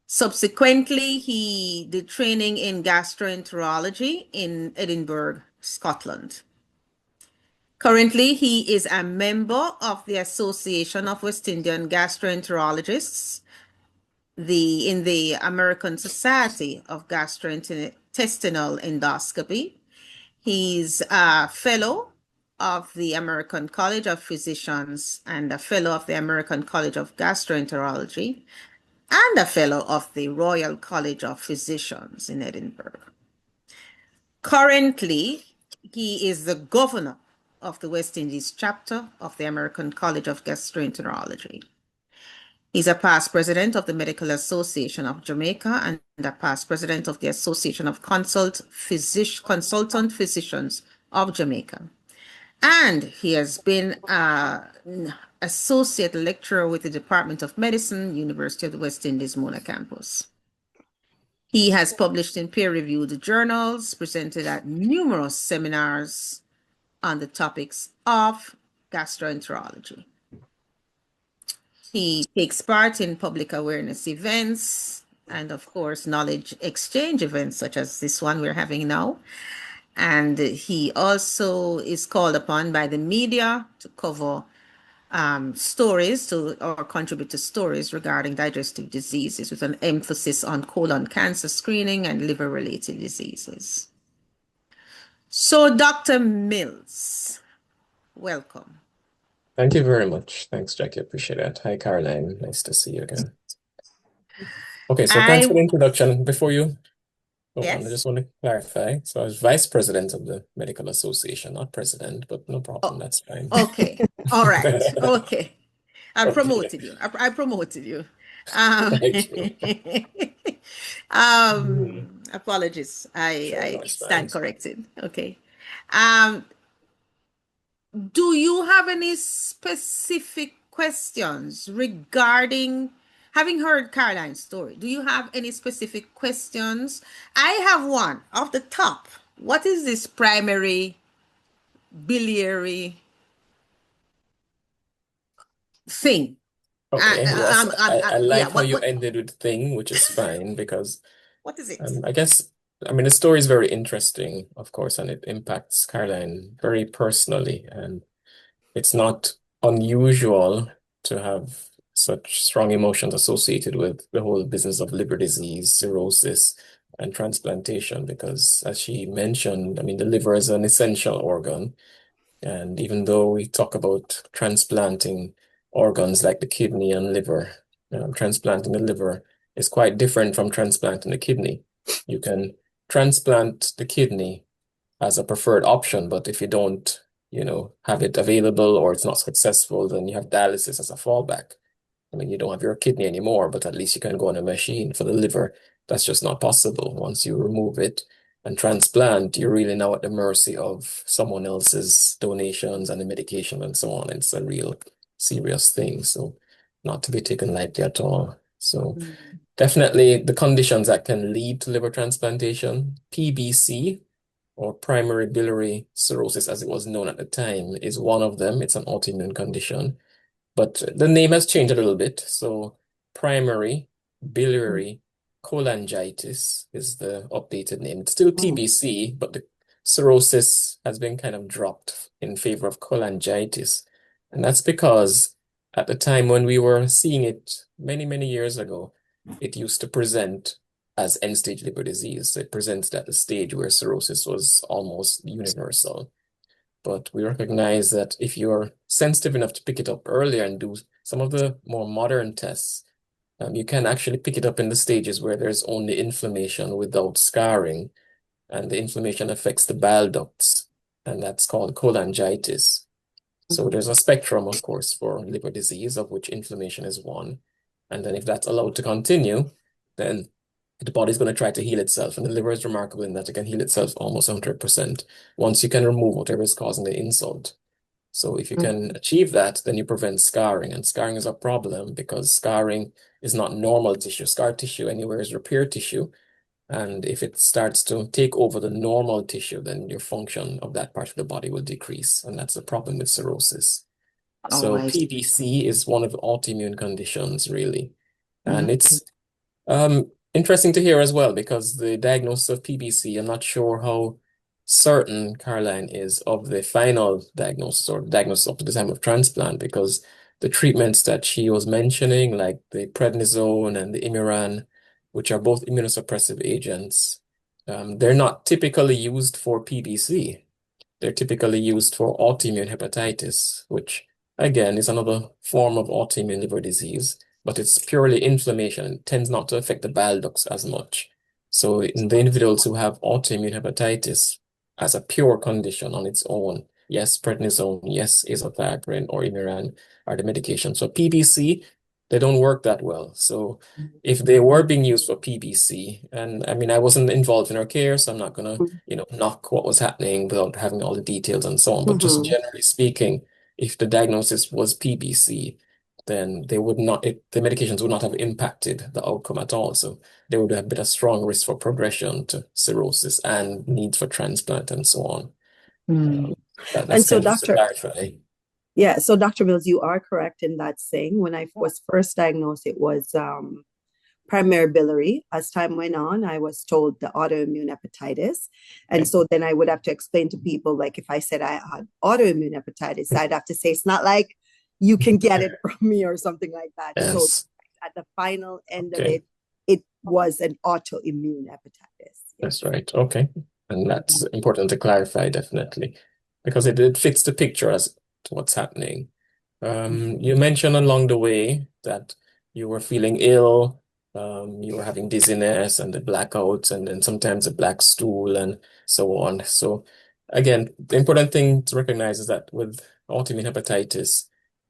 Speaker 4: Subsequently, he did training in gastroenterology in Edinburgh, Scotland. Currently, he is a member of the Association of West Indian Gastroenterologists in the American Society of Gastrointestinal Endoscopy. He's a fellow of the American College of Physicians and a fellow of the American College of Gastroenterology and a fellow of the Royal College of Physicians in Edinburgh. Currently, he is the governor of the West Indies chapter of the American College of Gastroenterology. He's a past president of the Medical Association of Jamaica and a past president of the Association of Consultant Physicians of Jamaica. And he has been an associate lecturer with the Department of Medicine, University of the West Indies, Mona campus. He has published in peer-reviewed journals, presented at numerous seminars on the topics of gastroenterology. He takes part in public awareness events and, of course, knowledge exchange events such as this one we're having now. And he also is called upon by the media to cover stories or contribute to stories regarding digestive diseases with an emphasis on colon cancer screening and liver-related diseases. So, Dr. Mills, welcome.
Speaker 5: Thank you very much. Thanks, Jackie. Appreciate it. Hi, Caroline. Nice to see you again. Okay, so thanks for the introduction. Before you go on, I just want to clarify. So I was vice president of the Medical Association, not president, but no problem. That's fine.
Speaker 4: Okay. All right. Okay. I
Speaker 5: Okay.
Speaker 4: promoted you. I promoted you.
Speaker 5: Thank you.
Speaker 4: Apologies.
Speaker 5: Sure,
Speaker 4: I
Speaker 5: that's
Speaker 4: stand
Speaker 5: fine.
Speaker 4: corrected. Okay. Do you have any specific questions regarding, having heard Caroline's story, do you have any specific questions? I have one off the top. What is this primary biliary thing?
Speaker 5: Okay, yes, I like
Speaker 4: Yeah,
Speaker 5: how you ended with thing, which is fine because
Speaker 4: what is it?
Speaker 5: I guess, I mean, the story is very interesting, of course, and it impacts Caroline very personally. And it's not unusual to have such strong emotions associated with the whole business of liver disease, cirrhosis, and transplantation, because as she mentioned, I mean, the liver is an essential organ. And even though we talk about transplanting organs like the kidney and liver, transplanting the liver is quite different from transplanting the kidney. You can transplant the kidney as a preferred option, but if you don't, have it available or it's not successful, then you have dialysis as a fallback. I mean, you don't have your kidney anymore, but at least you can go on a machine. For the liver, that's just not possible. Once you remove it and transplant, you're really now at the mercy of someone else's donations and the medication and so on. It's a real serious thing. So not to be taken lightly at all. So definitely the conditions that can lead to liver transplantation, PBC, or primary biliary cirrhosis, as it was known at the time, is one of them. It's an autoimmune condition. But the name has changed a little bit. So primary biliary cholangitis is the updated name. It's still PBC, but the cirrhosis has been kind of dropped in favor of cholangitis. And that's because at the time when we were seeing it many, many years ago, it used to present as end-stage liver disease. So it presented at the stage where cirrhosis was almost universal. But we recognize that if you're sensitive enough to pick it up earlier and do some of the more modern tests, you can actually pick it up in the stages where there's only inflammation without scarring, and the inflammation affects the bile ducts, and that's called cholangitis. So there's a spectrum, of course, for liver disease, of which inflammation is one. And then if that's allowed to continue, then the body's going to try to heal itself. And the liver is remarkable in that it can heal itself almost 100% once you can remove whatever is causing the insult. So if you can achieve that, then you prevent scarring. And scarring is a problem because scarring is not normal tissue. Scar tissue anywhere is repair tissue. And if it starts to take over the normal tissue, then your function of that part of the body will decrease. And that's the problem with cirrhosis. So PBC is one of the autoimmune conditions, really. And it's interesting to hear as well, because the diagnosis of PBC, I'm not sure how certain Caroline is of the final diagnosis or diagnosis up to the time of transplant, because the treatments that she was mentioning, like the prednisone and the Imuran, which are both immunosuppressive agents, they're not typically used for PBC. They're typically used for autoimmune hepatitis, which again is another form of autoimmune liver disease, but it's purely inflammation. It tends not to affect the bile ducts as much. So in the individuals who have autoimmune hepatitis as a pure condition on its own, yes, prednisone, yes, azathioprine or Imuran are the medications. So PBC, they don't work that well. So if they were being used for PBC, and I mean, I wasn't involved in her care, so I'm not gonna, knock what was happening without having all the details and so on. But just generally speaking, if the diagnosis was PBC, then they would not, the medications would not have impacted the outcome at all. So there would have been a strong risk for progression to cirrhosis and need for transplant and so on. That's
Speaker 6: And so,
Speaker 5: kind of just to
Speaker 6: Doctor,
Speaker 5: clarify.
Speaker 6: yeah, so Dr. Mills, you are correct in that saying. When I was first diagnosed, it was primary biliary. As time went on, I was told the autoimmune hepatitis. And so then I would have to explain to people, like if I said I had autoimmune hepatitis, I'd have to say it's not like you can get it from me or something like that. So
Speaker 5: Yes.
Speaker 6: at the final end of
Speaker 5: Okay.
Speaker 6: it was an autoimmune hepatitis.
Speaker 5: That's right. Okay. And that's important to clarify, definitely, because it fits the picture as to what's happening. You mentioned along the way that you were feeling ill, you were having dizziness and the blackouts, and then sometimes a black stool and so on. So again, the important thing to recognize is that with autoimmune hepatitis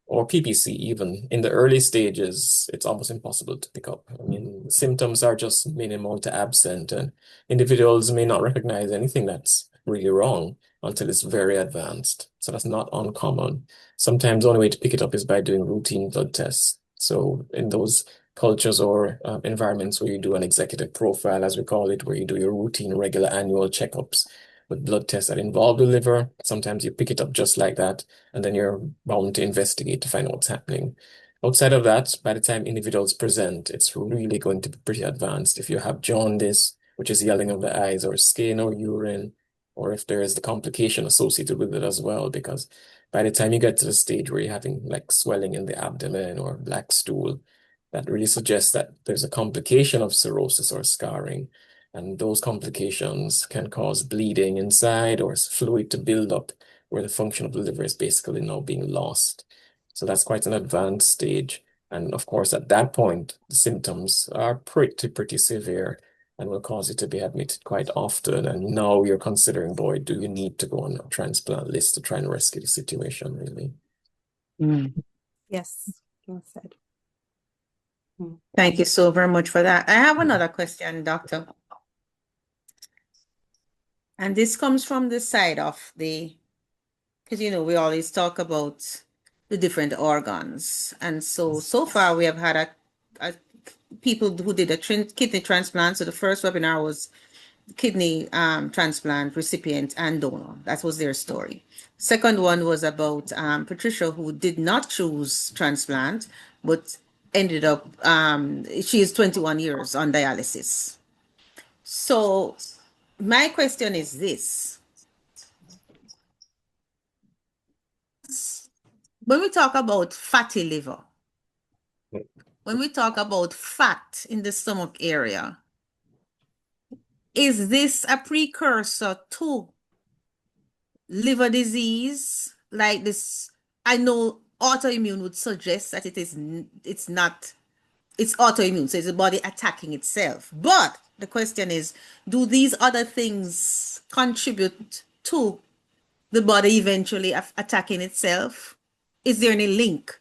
Speaker 5: or PPC, even in the early stages, it's almost impossible to pick up. I mean, symptoms are just minimal to absent, and individuals may not recognize anything that's really wrong until it's very advanced. So that's not uncommon. Sometimes the only way to pick it up is by doing routine blood tests. So in those cultures or environments where you do an executive profile, as we call it, where you do your routine, regular annual checkups with blood tests that involve the liver, sometimes you pick it up just like that, and then you're bound to investigate to find out what's happening. Outside of that, by the time individuals present, it's really going to be pretty advanced. If you have jaundice, which is yelling of the eyes, or skin or urine, or if there is the complication associated with it as well, because by the time you get to the stage where you're having like swelling in the abdomen or black stool, that really suggests that there's a complication of cirrhosis or scarring. And those complications can cause bleeding inside or fluid to build up where the function of the liver is basically now being lost. So that's quite an advanced stage. And of course, at that point, the symptoms are pretty severe and will cause you to be admitted quite often. And now you're considering, boy, do you need to go on a transplant list to try and rescue the situation, really?
Speaker 6: Yes, well said.
Speaker 4: Thank you so very much for that. I have another question, Doctor. And this comes from the side of because we always talk about the different organs. And so far we have had people who did a kidney transplant. So the first webinar was kidney transplant recipient and donor. That was their story. Second one was about Patricia, who did not choose transplant, but ended up, she is 21 years on dialysis. So my question is this. When we talk about fatty liver, when we talk about fat in the stomach area, is this a precursor to liver disease like this? I know autoimmune would suggest that it's not, it's autoimmune, so it's the body attacking itself. But the question is, do these other things contribute to the body eventually attacking itself? Is there any link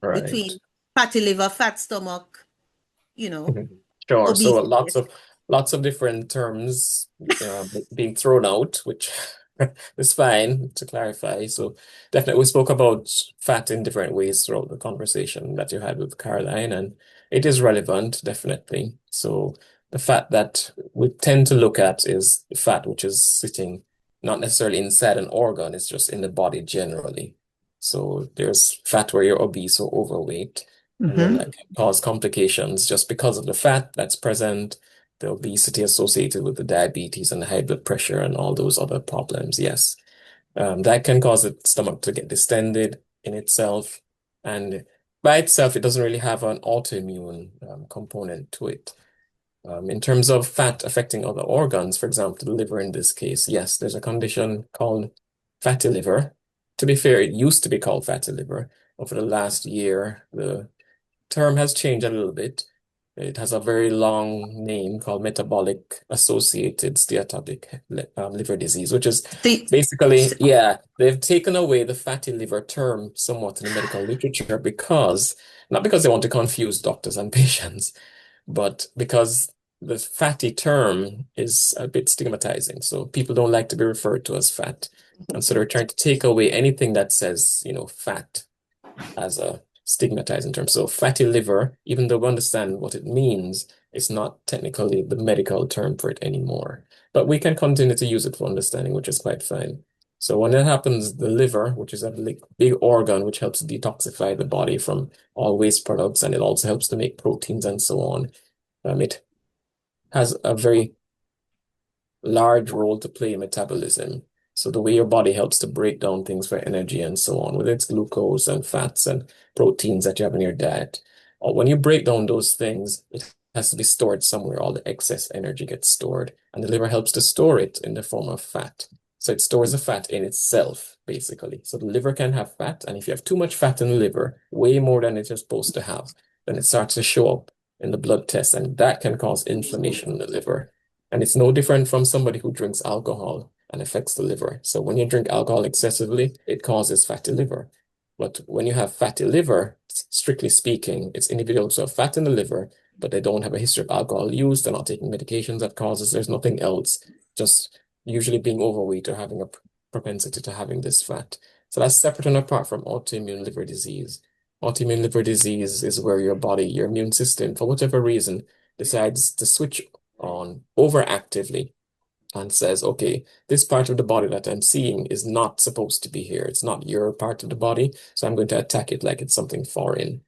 Speaker 4: between
Speaker 5: Right.
Speaker 4: fatty liver, fat stomach,
Speaker 5: Sure. So
Speaker 4: obesity?
Speaker 5: lots of different terms being thrown out, which is fine to clarify. So definitely we spoke about fat in different ways throughout the conversation that you had with Caroline, and it is relevant, definitely. So the fat that we tend to look at is the fat which is sitting not necessarily inside an organ, it's just in the body generally. So there's fat where you're obese or overweight. And then that can cause complications just because of the fat that's present, the obesity associated with the diabetes and the high blood pressure and all those other problems. Yes. That can cause the stomach to get distended in itself. And by itself, it doesn't really have an autoimmune component to it. In terms of fat affecting other organs, for example, the liver in this case, yes, there's a condition called fatty liver. To be fair, it used to be called fatty liver. Over the last year, the term has changed a little bit. It has a very long name called metabolic associated steatotic liver disease, which is
Speaker 4: The,
Speaker 5: basically, yeah, they've taken away the fatty liver term somewhat in the medical literature because, not because they want to confuse doctors and patients, but because the fatty term is a bit stigmatizing. So people don't like to be referred to as fat. And so they're trying to take away anything that says, fat as a stigmatizing term. So fatty liver, even though we understand what it means, it's not technically the medical term for it anymore. But we can continue to use it for understanding, which is quite fine. So when that happens, the liver, which is a big organ which helps detoxify the body from all waste products, and it also helps to make proteins and so on, it has a very large role to play in metabolism. So the way your body helps to break down things for energy and so on, whether it's glucose and fats and proteins that you have in your diet, or when you break down those things, it has to be stored somewhere. All the excess energy gets stored, and the liver helps to store it in the form of fat. So it stores the fat in itself, basically. So the liver can have fat, and if you have too much fat in the liver, way more than it's supposed to have, then it starts to show up in the blood test, and that can cause inflammation in the liver. And it's no different from somebody who drinks alcohol and affects the liver. So when you drink alcohol excessively, it causes fatty liver. But when you have fatty liver, strictly speaking, it's individuals who have fat in the liver, but they don't have a history of alcohol use. They're not taking medications that causes, there's nothing else, just usually being overweight or having a propensity to having this fat. So that's separate and apart from autoimmune liver disease. Autoimmune liver disease is where your body, your immune system, for whatever reason, decides to switch on overactively and says, okay, this part of the body that I'm seeing is not supposed to be here. It's not your part of the body. So I'm going to attack it like it's something foreign.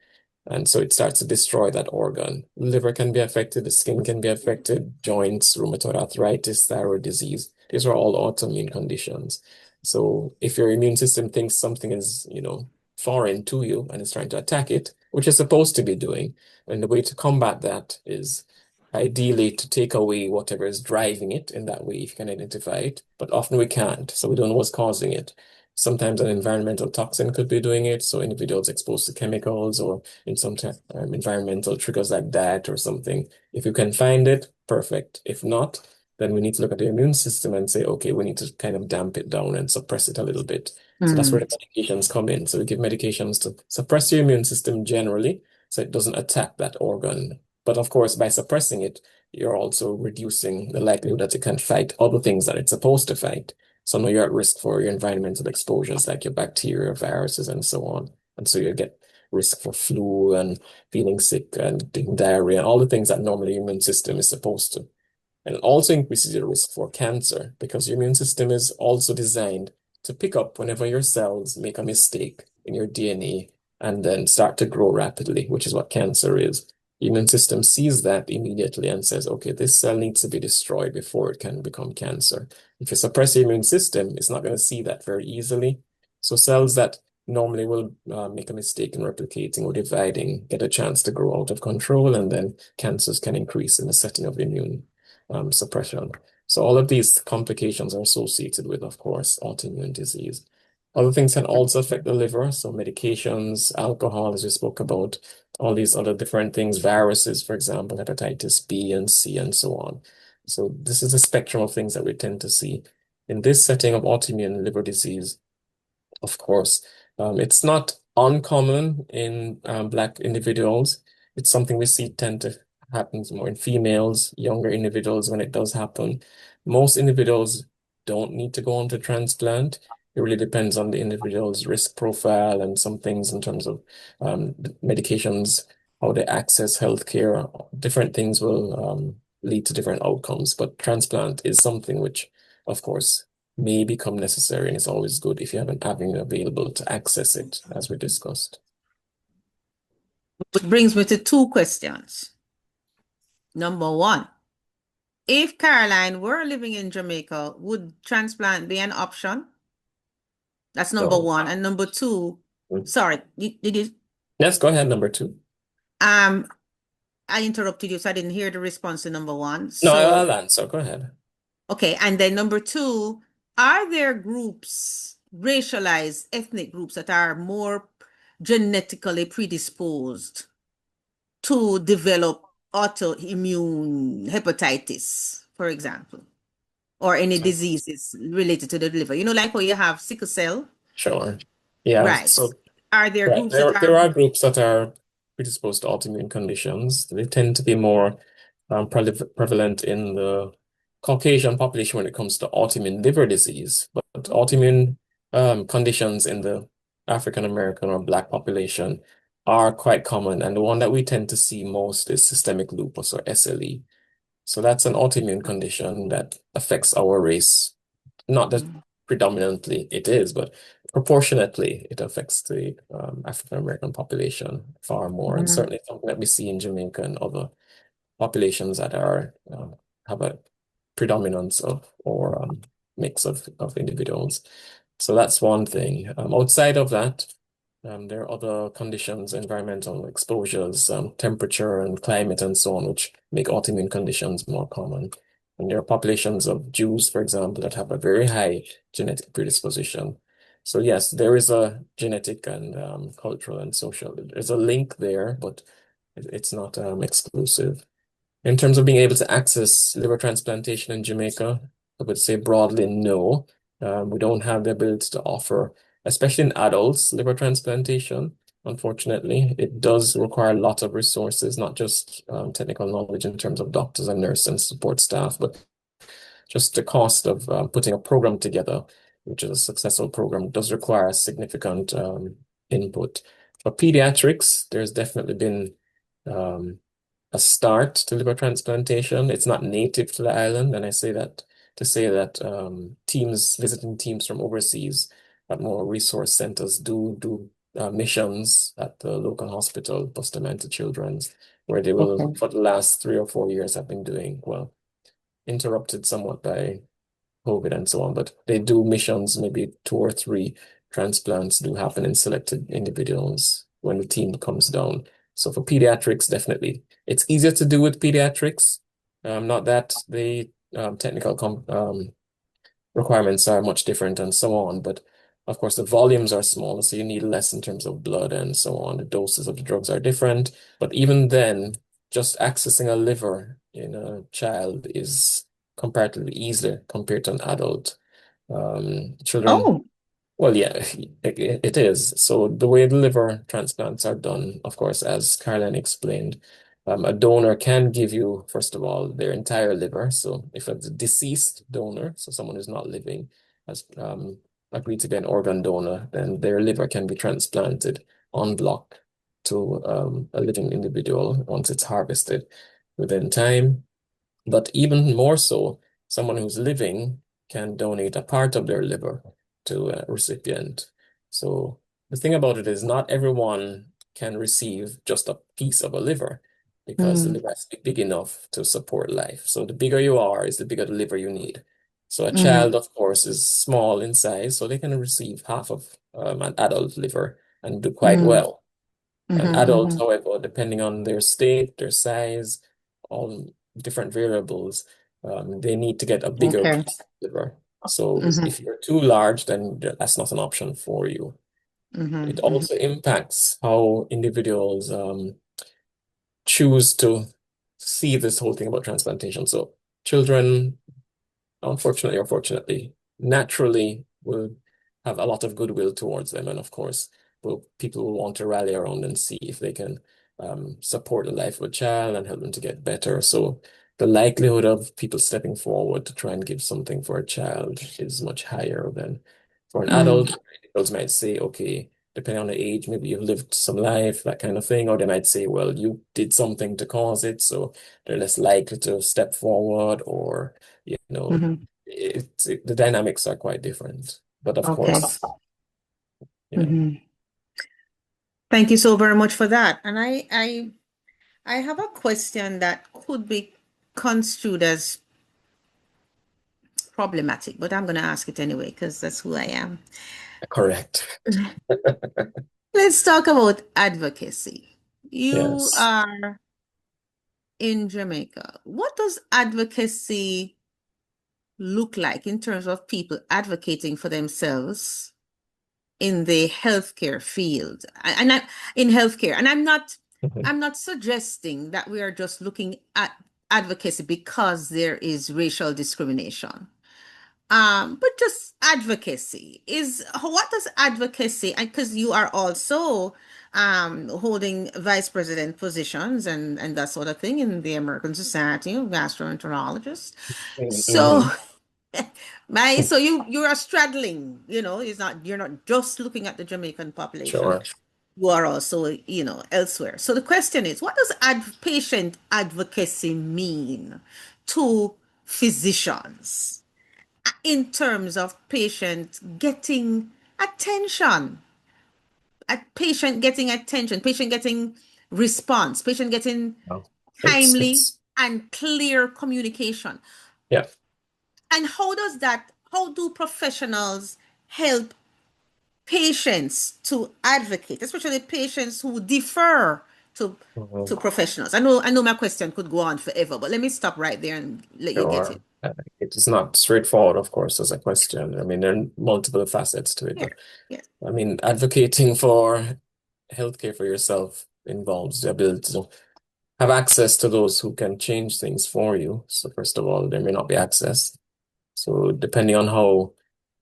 Speaker 5: And so it starts to destroy that organ. Liver can be affected, the skin can be affected, joints, rheumatoid arthritis, thyroid disease. These are all autoimmune conditions. So if your immune system thinks something is, foreign to you and is trying to attack it, which it's supposed to be doing, and the way to combat that is ideally to take away whatever is driving it in that way, if you can identify it. But often we can't, so we don't know what's causing it. Sometimes an environmental toxin could be doing it, so individuals exposed to chemicals or in some environmental triggers like that or something. If you can find it, perfect. If not, then we need to look at the immune system and say, okay, we need to kind of damp it down and suppress it a little bit. So that's where the medications come in. So we give medications to suppress your immune system generally, so it doesn't attack that organ. But of course, by suppressing it, you're also reducing the likelihood that it can fight other things that it's supposed to fight. So now you're at risk for your environmental exposures like your bacteria, viruses, and so on. And so you get risk for flu and feeling sick and diarrhea, all the things that normally your immune system is supposed to. And it also increases your risk for cancer because your immune system is also designed to pick up whenever your cells make a mistake in your DNA and then start to grow rapidly, which is what cancer is. The immune system sees that immediately and says, okay, this cell needs to be destroyed before it can become cancer. If you suppress the immune system, it's not going to see that very easily. So cells that normally will make a mistake in replicating or dividing get a chance to grow out of control, and then cancers can increase in the setting of immune suppression. So all of these complications are associated with, of course, autoimmune disease. Other things can also affect the liver. So medications, alcohol, as we spoke about, all these other different things, viruses, for example, hepatitis B and C and so on. So this is a spectrum of things that we tend to see. In this setting of autoimmune liver disease, of course, it's not uncommon in Black individuals. It's something we see tend to happens more in females, younger individuals when it does happen. Most individuals don't need to go on to transplant. It really depends on the individual's risk profile and some things in terms of medications, how they access healthcare. Different things will lead to different outcomes. But transplant is something which, of course, may become necessary, and it's always good if you have an avenue available to access it, as we discussed.
Speaker 4: Which brings me to two questions. Number one, if Caroline were living in Jamaica, would transplant be an option? That's number one. And number two, sorry, did you
Speaker 5: Yes, go ahead, number two.
Speaker 4: Um, I interrupted you, so I didn't hear the response to number one.
Speaker 5: No,
Speaker 4: So,
Speaker 5: I'll answer. Go ahead.
Speaker 4: okay, and then number two, are there groups, racialized ethnic groups that are more genetically predisposed to develop autoimmune hepatitis, for example, or any
Speaker 5: So,
Speaker 4: diseases related to the liver? You know, like how you have sickle cell,
Speaker 5: sure. Yeah,
Speaker 4: right?
Speaker 5: so
Speaker 4: Are there
Speaker 5: right.
Speaker 4: groups that
Speaker 5: There
Speaker 4: are,
Speaker 5: are groups that are predisposed to autoimmune conditions. They tend to be more prevalent in the Caucasian population when it comes to autoimmune liver disease, but autoimmune conditions in the African American or Black population are quite common. And the one that we tend to see most is systemic lupus or SLE. So that's an autoimmune condition that affects our race. Not that predominantly it is, but proportionately it affects the African American population far more, and
Speaker 4: Mhm.
Speaker 5: certainly something that we see in Jamaica and other populations that are have a predominance of or mix of individuals. So that's one thing. Outside of that, there are other conditions, environmental exposures, temperature and climate and so on, which make autoimmune conditions more common. And there are populations of Jews, for example, that have a very high genetic predisposition. So yes, there is a genetic and cultural and social. There's a link there, but it's not exclusive. In terms of being able to access liver transplantation in Jamaica, I would say broadly no. We don't have the ability to offer, especially in adults, liver transplantation. Unfortunately, it does require a lot of resources, not just technical knowledge in terms of doctors and nurses and support staff, but just the cost of putting a program together, which is a successful program, does require significant input. For pediatrics, there's definitely been um, a start to liver transplantation. It's not native to the island, and I say that to say that visiting teams from overseas at more resource centers do missions at the local hospital, Bustamante Children's, where they will,
Speaker 4: Okay.
Speaker 5: for the last 3 or 4 years, have been doing well, interrupted somewhat by COVID and so on, but they do missions, maybe 2 or 3 transplants do happen in selected individuals when the team comes down. So for pediatrics, definitely. It's easier to do with pediatrics. Not that the technical requirements are much different and so on, but of course the volumes are smaller, so you need less in terms of blood and so on. The doses of the drugs are different, but even then, just accessing a liver in a child is comparatively easier compared to an adult. Children,
Speaker 4: Oh,
Speaker 5: well, yeah, it is. So the way the liver transplants are done, of course, as Caroline explained, a donor can give you, first of all, their entire liver. So if it's a deceased donor, so someone who's not living, has agreed to be an organ donor, then their liver can be transplanted en bloc to a living individual once it's harvested within time. But even more so, someone who's living can donate a part of their liver to a recipient. So the thing about it is not everyone can receive just a piece of a liver because the
Speaker 4: mm,
Speaker 5: liver has to be big enough to support life. So the bigger you are is the bigger the liver you need. So a
Speaker 4: mhm,
Speaker 5: child, of course, is small in size, so they can receive half of an adult liver and do quite
Speaker 4: mm,
Speaker 5: well. An
Speaker 4: mhm,
Speaker 5: adult,
Speaker 4: mhm.
Speaker 5: however, depending on their state, their size, all different variables, they need to get a bigger
Speaker 4: Okay.
Speaker 5: piece of liver. So
Speaker 4: Mhm,
Speaker 5: if you're too large, then that's not an option for you. It
Speaker 4: mhm, mhm.
Speaker 5: also impacts how individuals choose to see this whole thing about transplantation. So children, unfortunately or fortunately, naturally will have a lot of goodwill towards them. And of course, people will want to rally around and see if they can support the life of a child and help them to get better. So the likelihood of people stepping forward to try and give something for a child is much higher than for an
Speaker 4: Mm,
Speaker 5: adult. Adults might say, okay, depending on the age, maybe you've lived some life, that kind of thing. Or they might say, well, you did something to cause it, so they're less likely to step forward or, you know,
Speaker 4: mhm.
Speaker 5: the dynamics are quite different. But of
Speaker 4: Okay.
Speaker 5: course, yeah,
Speaker 4: Mhm. Thank you so very much for that. And I have a question that could be construed as problematic, but I'm going to ask it anyway because that's who I am.
Speaker 5: correct.
Speaker 4: Let's talk about advocacy. You
Speaker 5: Yes.
Speaker 4: are in Jamaica. What does advocacy look like in terms of people advocating for themselves in the healthcare field? And I, in healthcare, and
Speaker 5: Mhm.
Speaker 4: I'm not suggesting that we are just looking at advocacy because there is racial discrimination. But just advocacy is what does advocacy, and because you are also holding vice president positions and that sort of thing in the American Society of Gastroenterologists. So
Speaker 5: Mhm.
Speaker 4: so you are straddling, it's not you're not just looking at the Jamaican population.
Speaker 5: Sure.
Speaker 4: You are also, elsewhere. So the question is, what does patient advocacy mean to physicians in terms of patient getting attention, patient getting response, patient getting
Speaker 5: Well,
Speaker 4: timely
Speaker 5: it's
Speaker 4: and clear communication?
Speaker 5: yeah.
Speaker 4: And how do professionals help patients to advocate, especially patients who defer to
Speaker 5: Mhm.
Speaker 4: professionals? I know my question could go on forever, but let me stop right there and let you get
Speaker 5: Sure.
Speaker 4: it.
Speaker 5: It is not straightforward, of course, as a question. I mean, there are multiple facets to it,
Speaker 4: Here.
Speaker 5: but
Speaker 4: Yes.
Speaker 5: I mean, advocating for healthcare for yourself involves the ability to have access to those who can change things for you. So first of all, there may not be access. So depending on how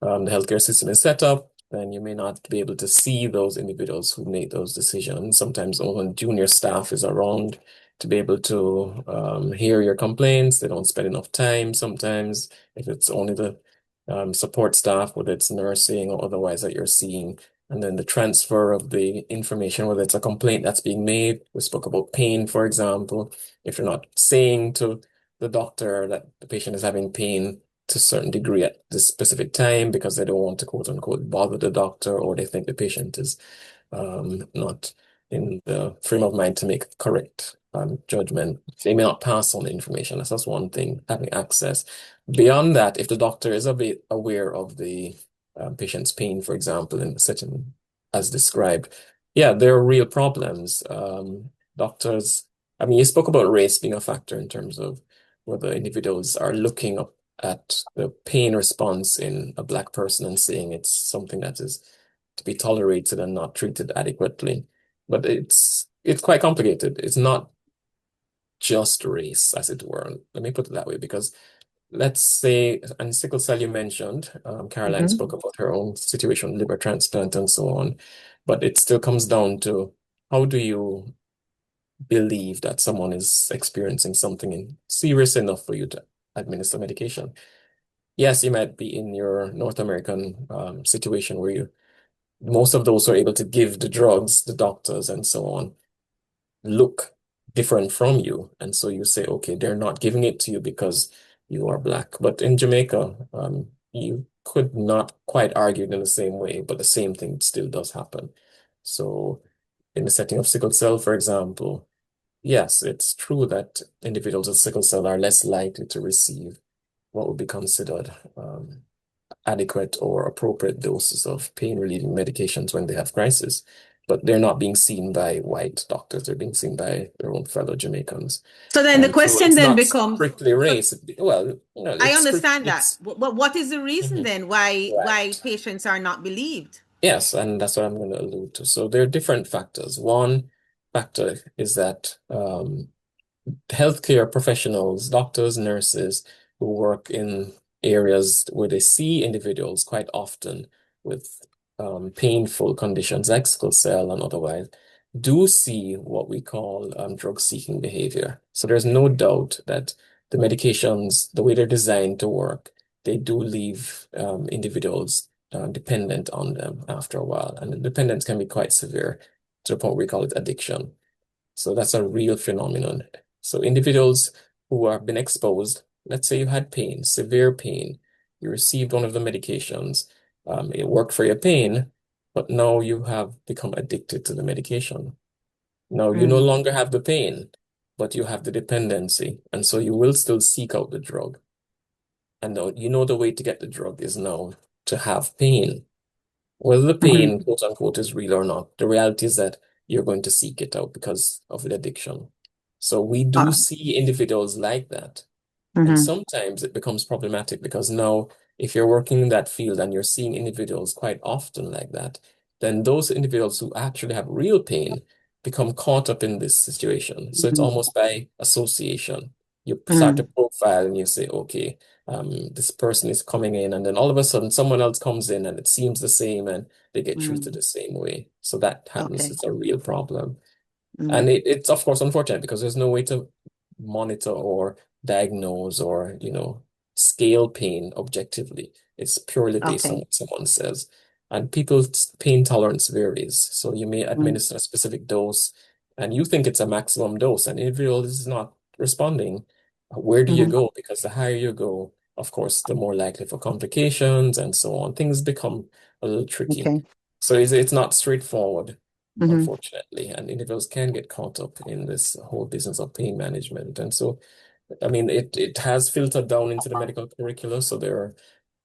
Speaker 5: the healthcare system is set up, then you may not be able to see those individuals who make those decisions. Sometimes only junior staff is around to be able to hear your complaints. They don't spend enough time sometimes if it's only the support staff, whether it's nursing or otherwise that you're seeing. And then the transfer of the information, whether it's a complaint that's being made. We spoke about pain, for example. If you're not saying to the doctor that the patient is having pain to a certain degree at this specific time because they don't want to quote unquote bother the doctor, or they think the patient is not in the frame of mind to make correct judgment. They may not pass on the information. That's one thing, having access. Beyond that, if the doctor is a bit aware of the patient's pain, for example, in the setting as described, yeah, there are real problems. Doctors, I mean, you spoke about race being a factor in terms of whether individuals are looking up at the pain response in a Black person and saying it's something that is to be tolerated and not treated adequately. But it's quite complicated. It's not just race, as it were. Let me put it that way, because let's say, and sickle cell you mentioned, Caroline
Speaker 4: Mhm.
Speaker 5: spoke about her own situation, liver transplant and so on. But it still comes down to how do you believe that someone is experiencing something serious enough for you to administer medication? Yes, you might be in your North American situation where you most of those who are able to give the drugs, the doctors and so on, look different from you. And so you say, okay, they're not giving it to you because you are Black. But in Jamaica, you could not quite argue it in the same way, but the same thing still does happen. So in the setting of sickle cell, for example, yes, it's true that individuals with sickle cell are less likely to receive what would be considered adequate or appropriate doses of pain relieving medications when they have crisis. But they're not being seen by white doctors, they're being seen by their own fellow Jamaicans.
Speaker 4: So then the
Speaker 5: And so
Speaker 4: question
Speaker 5: it's
Speaker 4: then
Speaker 5: not
Speaker 4: becomes,
Speaker 5: strictly
Speaker 4: so
Speaker 5: race. Well,
Speaker 4: I
Speaker 5: it's strict,
Speaker 4: understand that.
Speaker 5: it's
Speaker 4: But what is the reason
Speaker 5: Mhm.
Speaker 4: then why
Speaker 5: Right.
Speaker 4: patients are not believed?
Speaker 5: Yes, and that's what I'm going to allude to. So there are different factors. One factor is that healthcare professionals, doctors, nurses who work in areas where they see individuals quite often with painful conditions like sickle cell and otherwise, do see what we call drug-seeking behavior. So there's no doubt that the medications, the way they're designed to work, they do leave individuals dependent on them after a while. And the dependence can be quite severe to the point where we call it addiction. So that's a real phenomenon. So individuals who have been exposed, let's say you had pain, severe pain, you received one of the medications, it worked for your pain, but now you have become addicted to the medication. Now you no
Speaker 4: Mm.
Speaker 5: longer have the pain, but you have the dependency, and so you will still seek out the drug. And now you know the way to get the drug is now to have pain. whether the
Speaker 4: Mm-hmm.
Speaker 5: pain, quote unquote, is real or not, the reality is that you're going to seek it out because of the addiction. So we do see individuals like that. And
Speaker 4: Mm-hmm.
Speaker 5: sometimes it becomes problematic because now, if you're working in that field and you're seeing individuals quite often like that, then those individuals who actually have real pain become caught up in this situation. So it's almost by association. You start to
Speaker 4: Mm-hmm.
Speaker 5: profile and you say, okay, this person is coming in, and then all of a sudden someone else comes in and it seems the same and they get treated
Speaker 4: Mm-hmm.
Speaker 5: the same way. So that happens.
Speaker 4: Okay.
Speaker 5: It's a real problem. And
Speaker 4: Mm.
Speaker 5: it's of course unfortunate because there's no way to monitor or diagnose or, scale pain objectively. It's purely based on
Speaker 4: Okay.
Speaker 5: what someone says. And people's pain tolerance varies. So you may
Speaker 4: Mm.
Speaker 5: administer a specific dose and you think it's a maximum dose, and the individual is not responding. Where do you
Speaker 4: Mm-hmm.
Speaker 5: go? Because the higher you go, of course, the more likely for complications and so on. Things become a little tricky.
Speaker 4: Okay.
Speaker 5: So it's not straightforward,
Speaker 4: Mm-hmm.
Speaker 5: unfortunately, and individuals can get caught up in this whole business of pain management. And so, I mean, it has filtered down into the medical curricula. So there are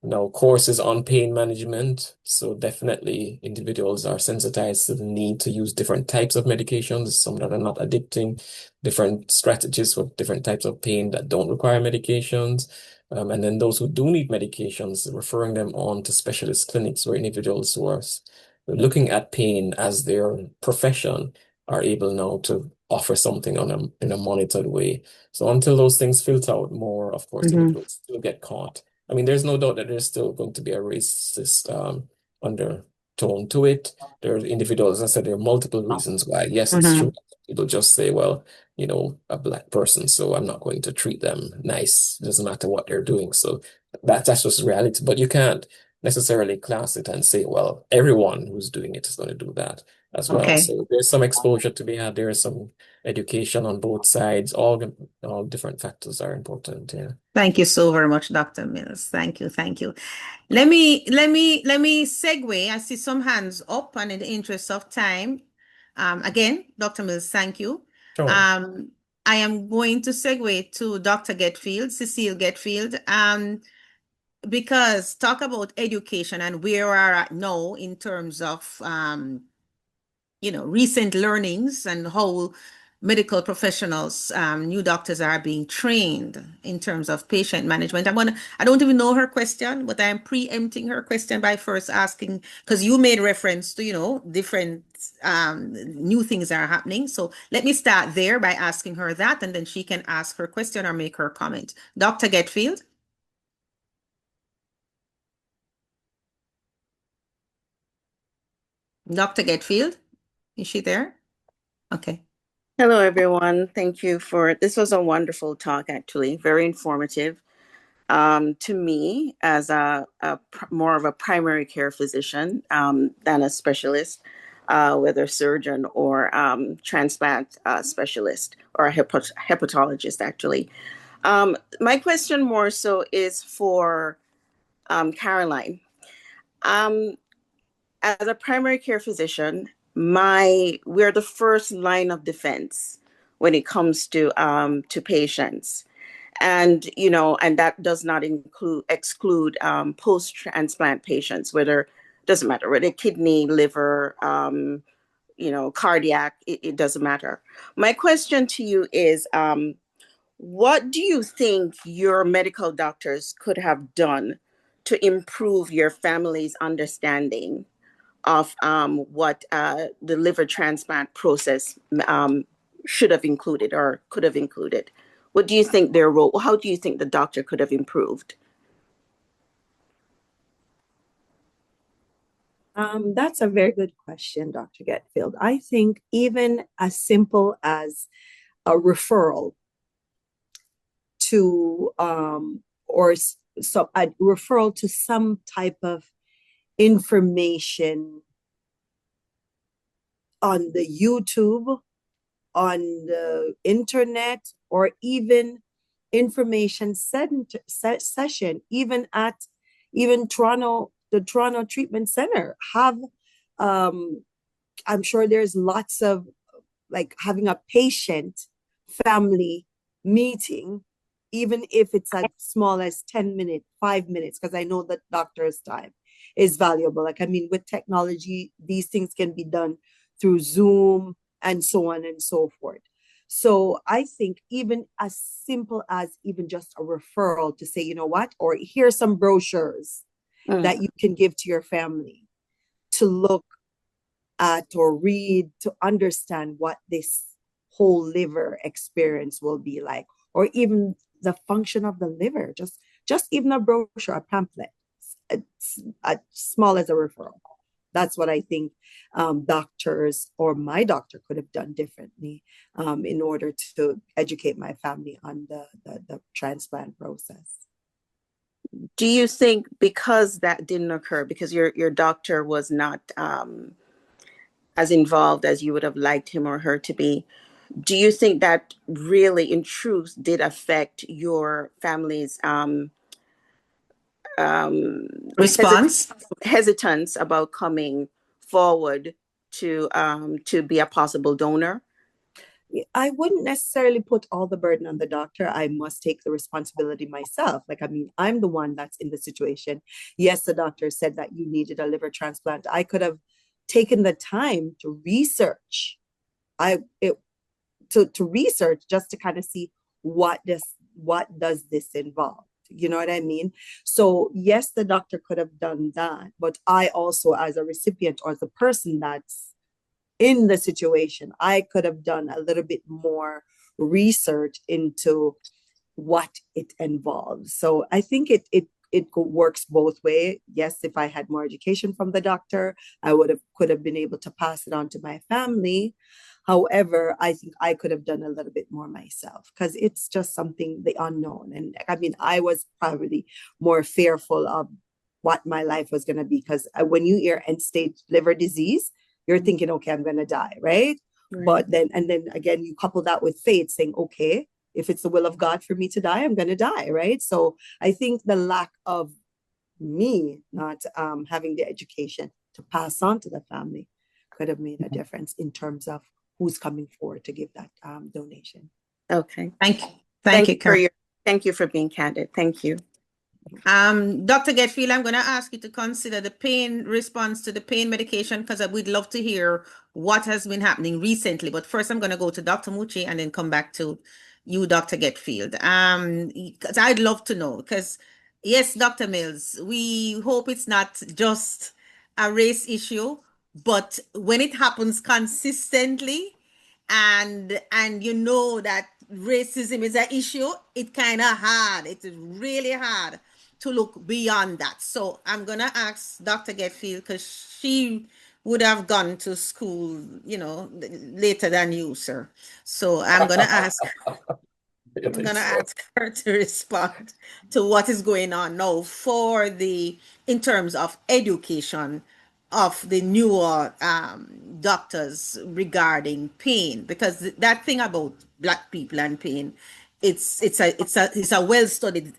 Speaker 5: now courses on pain management. So definitely individuals are sensitized to the need to use different types of medications, some that are not addicting, different strategies for different types of pain that don't require medications. And then those who do need medications, referring them on to specialist clinics where individuals who are looking at pain as their profession are able now to offer something in a monitored way. So until those things filter out more, of course,
Speaker 4: Mm-hmm.
Speaker 5: individuals still get caught. I mean, there's no doubt that there's still going to be a racist undertone to it. There are individuals, as I said, there are multiple reasons why. Yes, it's
Speaker 4: Mm-hmm.
Speaker 5: true. People just say, well, a black person, so I'm not going to treat them nice. It doesn't matter what they're doing. So that's just reality. But you can't necessarily class it and say, well, everyone who's doing it is going to do that as well.
Speaker 4: Okay.
Speaker 5: So there's some exposure to be had. There is some education on both sides. All different factors are important. Yeah.
Speaker 4: Thank you so very much, Dr. Mills. Thank you. Thank you. Let me segue. I see some hands up, and in the interest of time, again, Dr. Mills, thank you.
Speaker 5: Sure.
Speaker 4: Um, I am going to segue to Dr. Getfield, Cecile Getfield, because talk about education and where we are at now in terms of recent learnings and how medical professionals, new doctors are being trained in terms of patient management. I don't even know her question, but I'm preempting her question by first asking, because you made reference to, different new things are happening. So let me start there by asking her that, and then she can ask her question or make her comment. Dr. Getfield? Dr. Getfield, is she there? Okay.
Speaker 7: Hello, everyone. Thank you this was a wonderful talk, actually, very informative. To me, as more of a primary care physician than a specialist, whether surgeon or transplant specialist or a hepatologist, actually. My question more so is for Caroline. As a primary care physician, we're the first line of defense when it comes to patients, and that does not exclude post-transplant patients, whether doesn't matter whether kidney, liver, cardiac, it doesn't matter. My question to you is, what do you think your medical doctors could have done to improve your family's understanding of what the liver transplant process should have included or could have included? What do you think their role? How do you think the doctor could have improved?
Speaker 6: That's a very good question, Dr. Getfield. I think even as simple as a referral to a referral to some type of information on the YouTube, on the internet, or even information session, even the Toronto Treatment Center have. I'm sure there's lots of, like, having a patient family meeting, even if it's as small as 10 minutes, 5 minutes, because I know that doctor's time. is valuable. Like, I mean, with technology, these things can be done through Zoom and so on and so forth. So I think even as simple as even just a referral to say, you know what, or here's some brochures that you can give to your family to look at or read to understand what this whole liver experience will be like, or even the function of the liver, just even a brochure, a pamphlet, as small as a referral. That's what I think doctors or my doctor could have done differently in order to educate my family on the transplant process.
Speaker 7: Do you think because that didn't occur, because your doctor was not as involved as you would have liked him or her to be, do you think that really, in truth, did affect your family's
Speaker 4: Response?
Speaker 7: hesitance about coming forward to be a possible donor?
Speaker 6: I wouldn't necessarily put all the burden on the doctor. I must take the responsibility myself. Like, I mean, I'm the one that's in the situation. Yes, the doctor said that you needed a liver transplant. I could have taken the time to research. To research just to kind of see what does this involve. You know what I mean? So yes, the doctor could have done that, but I also, as a recipient or the person that's in the situation, I could have done a little bit more research into what it involves. So I think it works both way. Yes, if I had more education from the doctor, I could have been able to pass it on to my family. However, I think I could have done a little bit more myself because it's just something, the unknown. And I mean, I was probably more fearful of what my life was going to be because when you hear end stage liver disease, you're thinking, okay, I'm going to die, right? But then again, you couple that with faith saying, okay, if it's the will of God for me to die, I'm going to die, right? So I think the lack of me not having the education to pass on to the family could have made a difference in terms of who's coming forward to give that donation.
Speaker 7: Okay.
Speaker 4: Thank you. Thank you, Karen.
Speaker 7: Thank you for being candid. Thank you.
Speaker 4: Dr. Getfield, I'm going to ask you to consider the pain response to the pain medication because we'd love to hear what has been happening recently. But first, I'm going to go to Dr. Mucci and then come back to you, Dr. Getfield. Because I'd love to know because, yes, Dr. Mills, we hope it's not just a race issue, but when it happens consistently and you know that racism is an issue, it kind of hard. It's really hard to look beyond that. So I'm going to ask Dr. Getfield because she would have gone to school, you know, later than you, sir. So I'm going to ask her to respond to what is going on now in terms of education of the newer doctors regarding pain, because that thing about Black people and pain, it's a well-studied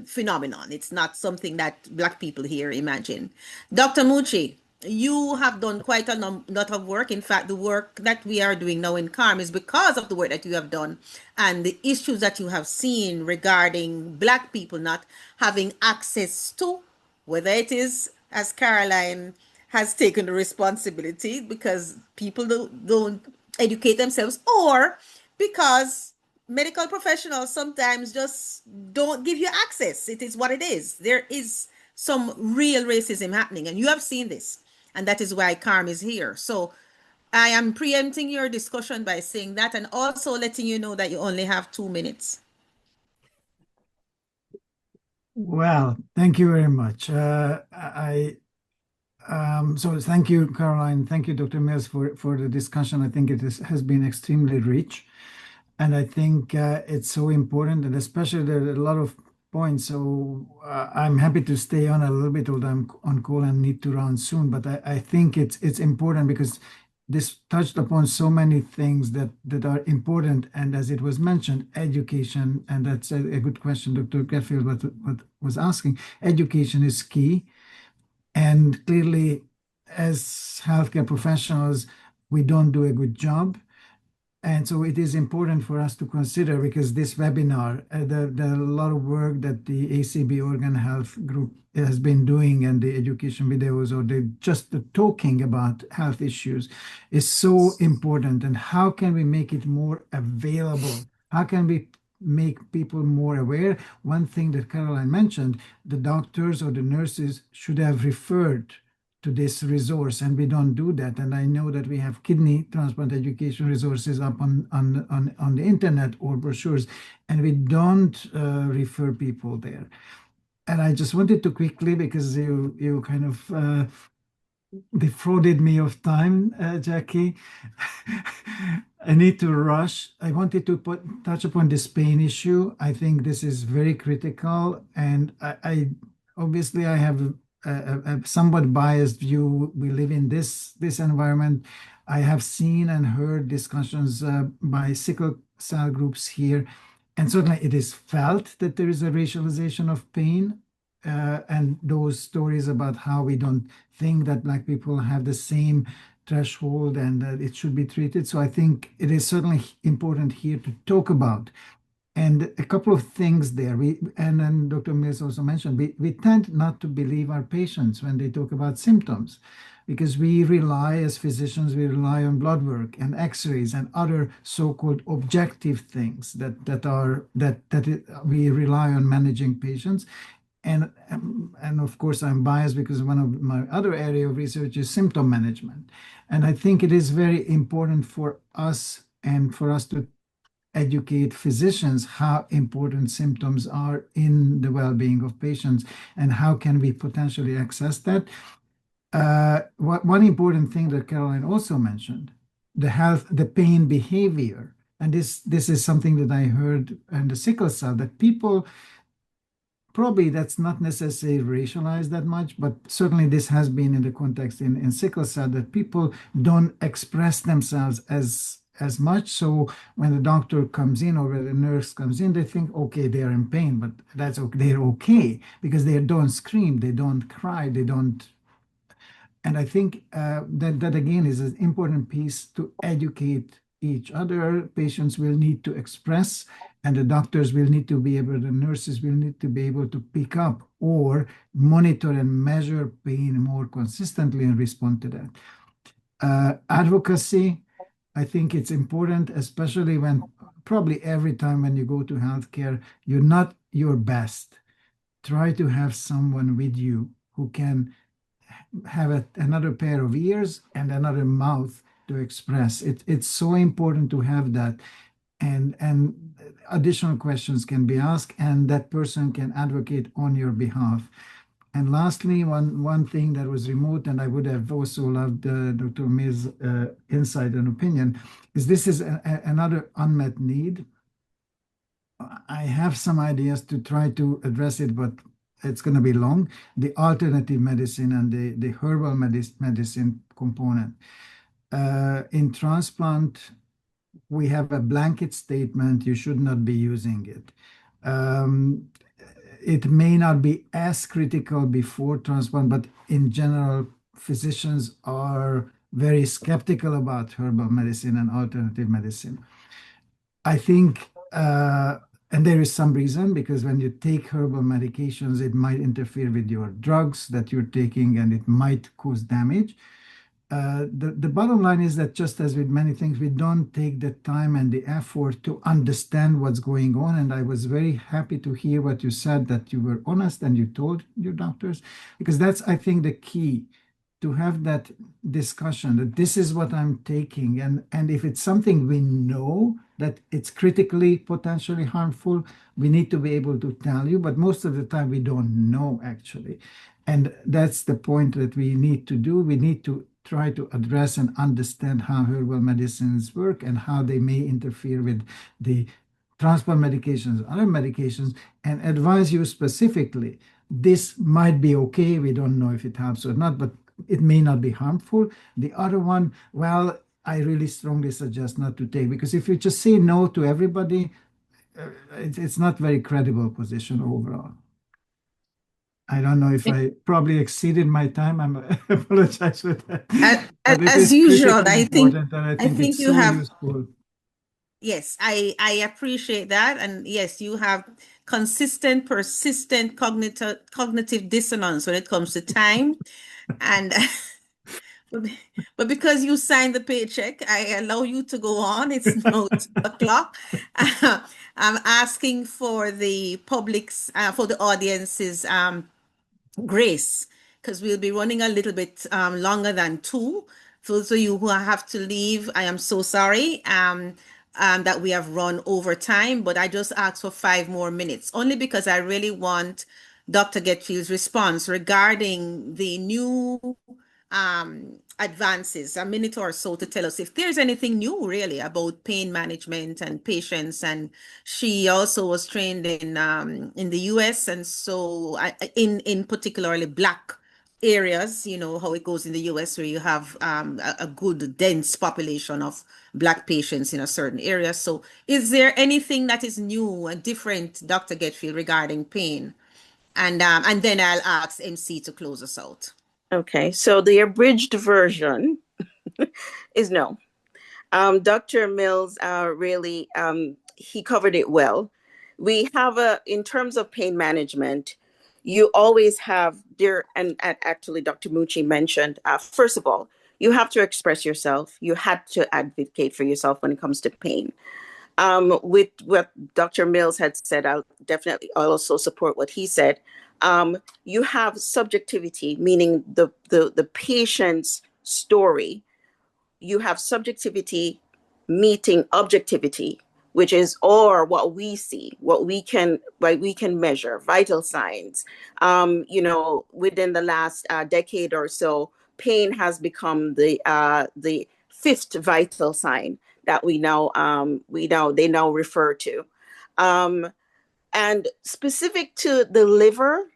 Speaker 4: phenomenon. It's not something that Black people here imagine. Dr. Mucci, you have done quite a lot of work. In fact, the work that we are doing now in CARM is because of the work that you have done and the issues that you have seen regarding Black people not having access to, whether it is, as Caroline has taken the responsibility, because people don't educate themselves, or because medical professionals sometimes just don't give you access. It is what it is. There is some real racism happening, and you have seen this, and that is why CARM is here. So I am preempting your discussion by saying that, and also letting you know that you only have 2 minutes.
Speaker 3: Well, thank you very much. So thank you, Caroline. Thank you, Dr. Mills, for the discussion. I think has been extremely rich. And I think it's so important, and especially there are a lot of points. So I'm happy to stay on a little bit, although I'm on call and need to run soon. But I think it's important because this touched upon so many things that are important. And as it was mentioned, education, and that's a good question Dr. Getfield what was asking. Education is key. And clearly, as healthcare professionals, we don't do a good job. And so it is important for us to consider, because this webinar, the a lot of work that the ACB Organ Health Group has been doing, and the education videos, or just the talking about health issues, is so important. And how can we make it more available? How can we make people more aware? One thing that Caroline mentioned, the doctors or the nurses should have referred to this resource, and we don't do that. And I know that we have kidney transplant education resources up on the internet or brochures, and we don't refer people there. And I just wanted to quickly, because you kind of defrauded me of time, Jackie. I need to rush. I wanted to touch upon this pain issue. I think this is very critical, and I obviously I have a somewhat biased view. We live in this environment. I have seen and heard discussions by sickle cell groups here, and certainly it is felt that there is a racialization of pain. And those stories about how we don't think that Black people have the same threshold and that it should be treated. So I think it is certainly important here to talk about. And a couple of things there. And then Dr. Mills also mentioned, we tend not to believe our patients when they talk about symptoms, because we rely, as physicians, we rely on blood work and X-rays and other so-called objective things that we rely on managing patients. And of course, I'm biased because one of my other area of research is symptom management. And I think it is very important for us and for us to educate physicians how important symptoms are in the well-being of patients and how can we potentially access that. One important thing that Caroline also mentioned, the pain behavior. And this is something that I heard in the sickle cell, that people, probably that's not necessarily racialized that much, but certainly this has been in the context in sickle cell, that people don't express themselves as much. So when the doctor comes in or when the nurse comes in, they think, okay, they're in pain, but that's okay. They're okay because they don't scream, they don't cry, they don't. And I think that again is an important piece to educate each other. Patients will need to express, and the doctors will need to be able, the nurses will need to be able to pick up or monitor and measure pain more consistently and respond to that. Advocacy, I think it's important, especially when probably every time when you go to healthcare, you're not your best. Try to have someone with you who can have another pair of ears and another mouth to express. It's so important to have that, and additional questions can be asked, and that person can advocate on your behalf. And lastly, one thing that was remote, and I would have also loved Dr. Mills' insight and opinion, is this is another unmet need. I have some ideas to try to address it, but it's going to be long. The alternative medicine and the herbal medicine component. In transplant, we have a blanket statement, you should not be using it. It may not be as critical before transplant, but in general, physicians are very skeptical about herbal medicine and alternative medicine. I think, and there is some reason, because when you take herbal medications, it might interfere with your drugs that you're taking and it might cause damage. The bottom line is that, just as with many things, we don't take the time and the effort to understand what's going on. And I was very happy to hear what you said, that you were honest and you told your doctors, because that's, I think, the key, to have that discussion, that this is what I'm taking. And if it's something we know that it's critically potentially harmful, we need to be able to tell you. But most of the time we don't know, actually. And that's the point that we need to do. We need to try to address and understand how herbal medicines work and how they may interfere with the transplant medications, other medications, and advise you specifically. This might be okay. We don't know if it helps or not, but it may not be harmful. The other one, well, I really strongly suggest not to take, because if you just say no to everybody, it's not very credible position overall. I don't know if I probably exceeded my time. I apologize for that. But it
Speaker 4: As
Speaker 3: is
Speaker 4: usual,
Speaker 3: critically important, and I think it's
Speaker 4: you
Speaker 3: so
Speaker 4: have
Speaker 3: useful.
Speaker 4: Yes, I appreciate that. And yes, you have consistent, persistent cognitive dissonance when it comes to time. And but because you signed the paycheck, I allow you to go on. It's now 2 o'clock. I'm asking for the public's, for the audience's grace, because we'll be running a little bit longer than 2. For those of you who have to leave, I am so sorry that we have run over time, but I just asked for 5 more minutes, only because I really want Dr. Getfield's response regarding the new advances, a minute or so to tell us if there's anything new really about pain management and patients. And she also was trained in the US, and so in particularly Black areas, you know how it goes in the US, where you have a good dense population of Black patients in a certain area. So is there anything that is new and different, Dr. Getfield, regarding pain? And then I'll ask MC to close us out.
Speaker 7: Okay, so the abridged version is no. Dr. Mills really he covered it well. We have in terms of pain management, you always have there, and actually Dr. Mucci mentioned, first of all, you have to express yourself. You had to advocate for yourself when it comes to pain. With what Dr. Mills had said, I'll also support what he said. You have subjectivity, meaning the patient's story. You have subjectivity meeting objectivity, which is or what we see, what we can measure, vital signs. Within the last decade or so, pain has become the fifth vital sign that they now refer to. And specific to the liver,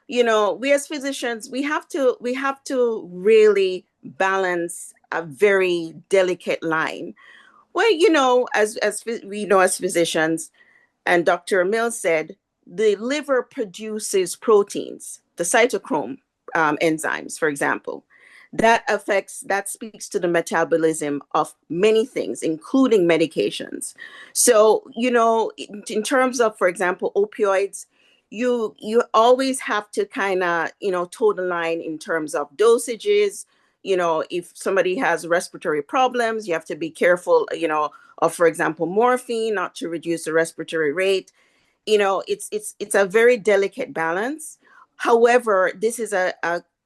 Speaker 7: we as physicians, we have to really balance a very delicate line. Well, as we know as physicians, and Dr. Mills said, the liver produces proteins, the cytochrome enzymes, for example. That speaks to the metabolism of many things, including medications. So, in terms of, for example, opioids, you always have to kind of, toe the line in terms of dosages. If somebody has respiratory problems, you have to be careful, of, for example, morphine, not to reduce the respiratory rate. It's a very delicate balance. However, this is a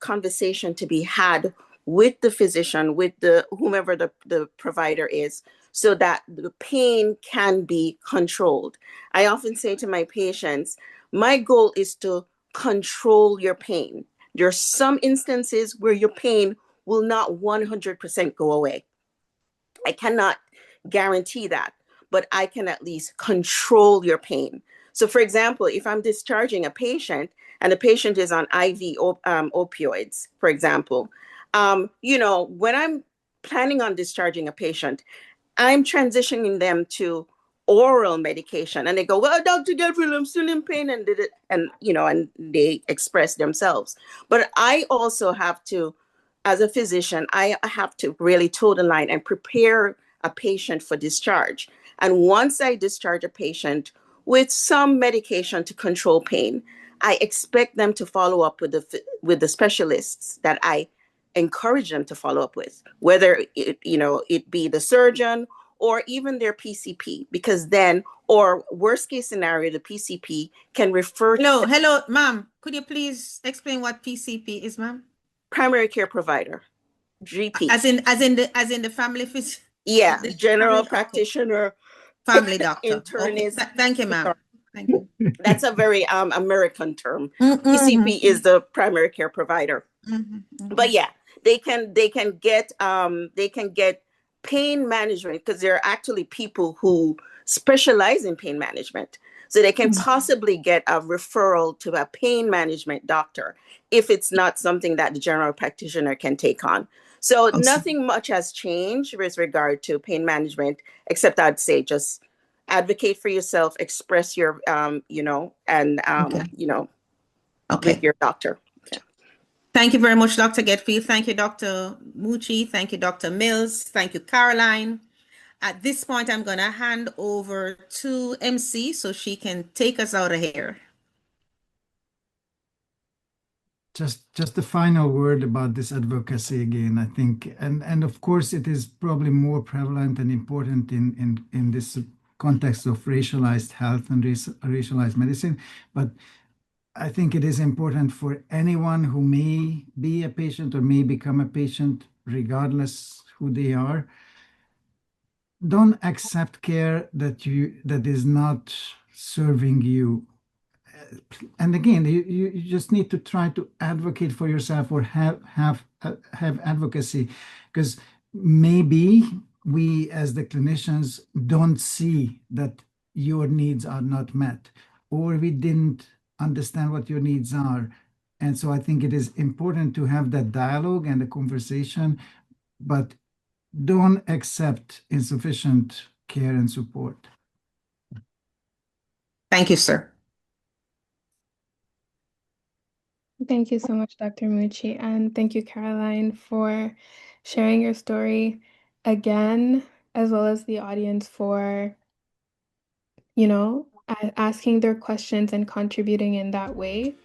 Speaker 7: conversation to be had with the physician, with whomever the provider is, so that the pain can be controlled. I often say to my patients, my goal is to control your pain. There are some instances where your pain will not 100% go away. I cannot guarantee that, but I can at least control your pain. So, for example, if I'm discharging a patient and the patient is on IV opioids, for example, when I'm planning on discharging a patient, I'm transitioning them to oral medication, and they go, "Well, Dr. Getfield, I'm still in pain," and did it, and they express themselves. But I also have to, as a physician, I have to really toe the line and prepare a patient for discharge. And once I discharge a patient with some medication to control pain, I expect them to follow up with the specialists that I encourage them to follow up with, whether it be the surgeon or even their PCP, because then, or worst case scenario, the PCP can refer
Speaker 4: to. Hello, ma'am. Could you please explain what PCP is, ma'am?
Speaker 7: Primary care provider, GP.
Speaker 4: As in the family physician.
Speaker 7: Yeah, general practitioner,
Speaker 4: family doctor.
Speaker 7: Internist.
Speaker 4: Okay. Thank you, ma'am. Thank you.
Speaker 7: That's a very American term. PCP is the primary care provider. But yeah, they can get pain management, because there are actually people who specialize in pain management. So they can possibly get a referral to a pain management doctor if it's not something that the general practitioner can take on. So nothing much has changed with regard to pain management, except I'd say just advocate for yourself, express your, with your doctor. Okay.
Speaker 4: Thank you very much, Dr. Getfield. Thank you, Dr. Mucci. Thank you, Dr. Mills. Thank you, Caroline. At this point, I'm going to hand over to MC so she can take us out of here.
Speaker 3: Just the final word about this advocacy again, I think, and of course it is probably more prevalent and important in this context of racialized health and racialized medicine, but I think it is important for anyone who may be a patient or may become a patient, regardless who they are. Don't accept care that is not serving you. And again, you just need to try to advocate for yourself or have advocacy, because maybe we as the clinicians don't see that your needs are not met, or we didn't understand what your needs are. And so I think it is important to have that dialogue and the conversation, but don't accept insufficient care and support.
Speaker 4: Thank you, sir.
Speaker 1: Thank you so much, Dr. Mucci, and thank you, Caroline, for sharing your story again, as well as the audience for, asking their questions and contributing in that way.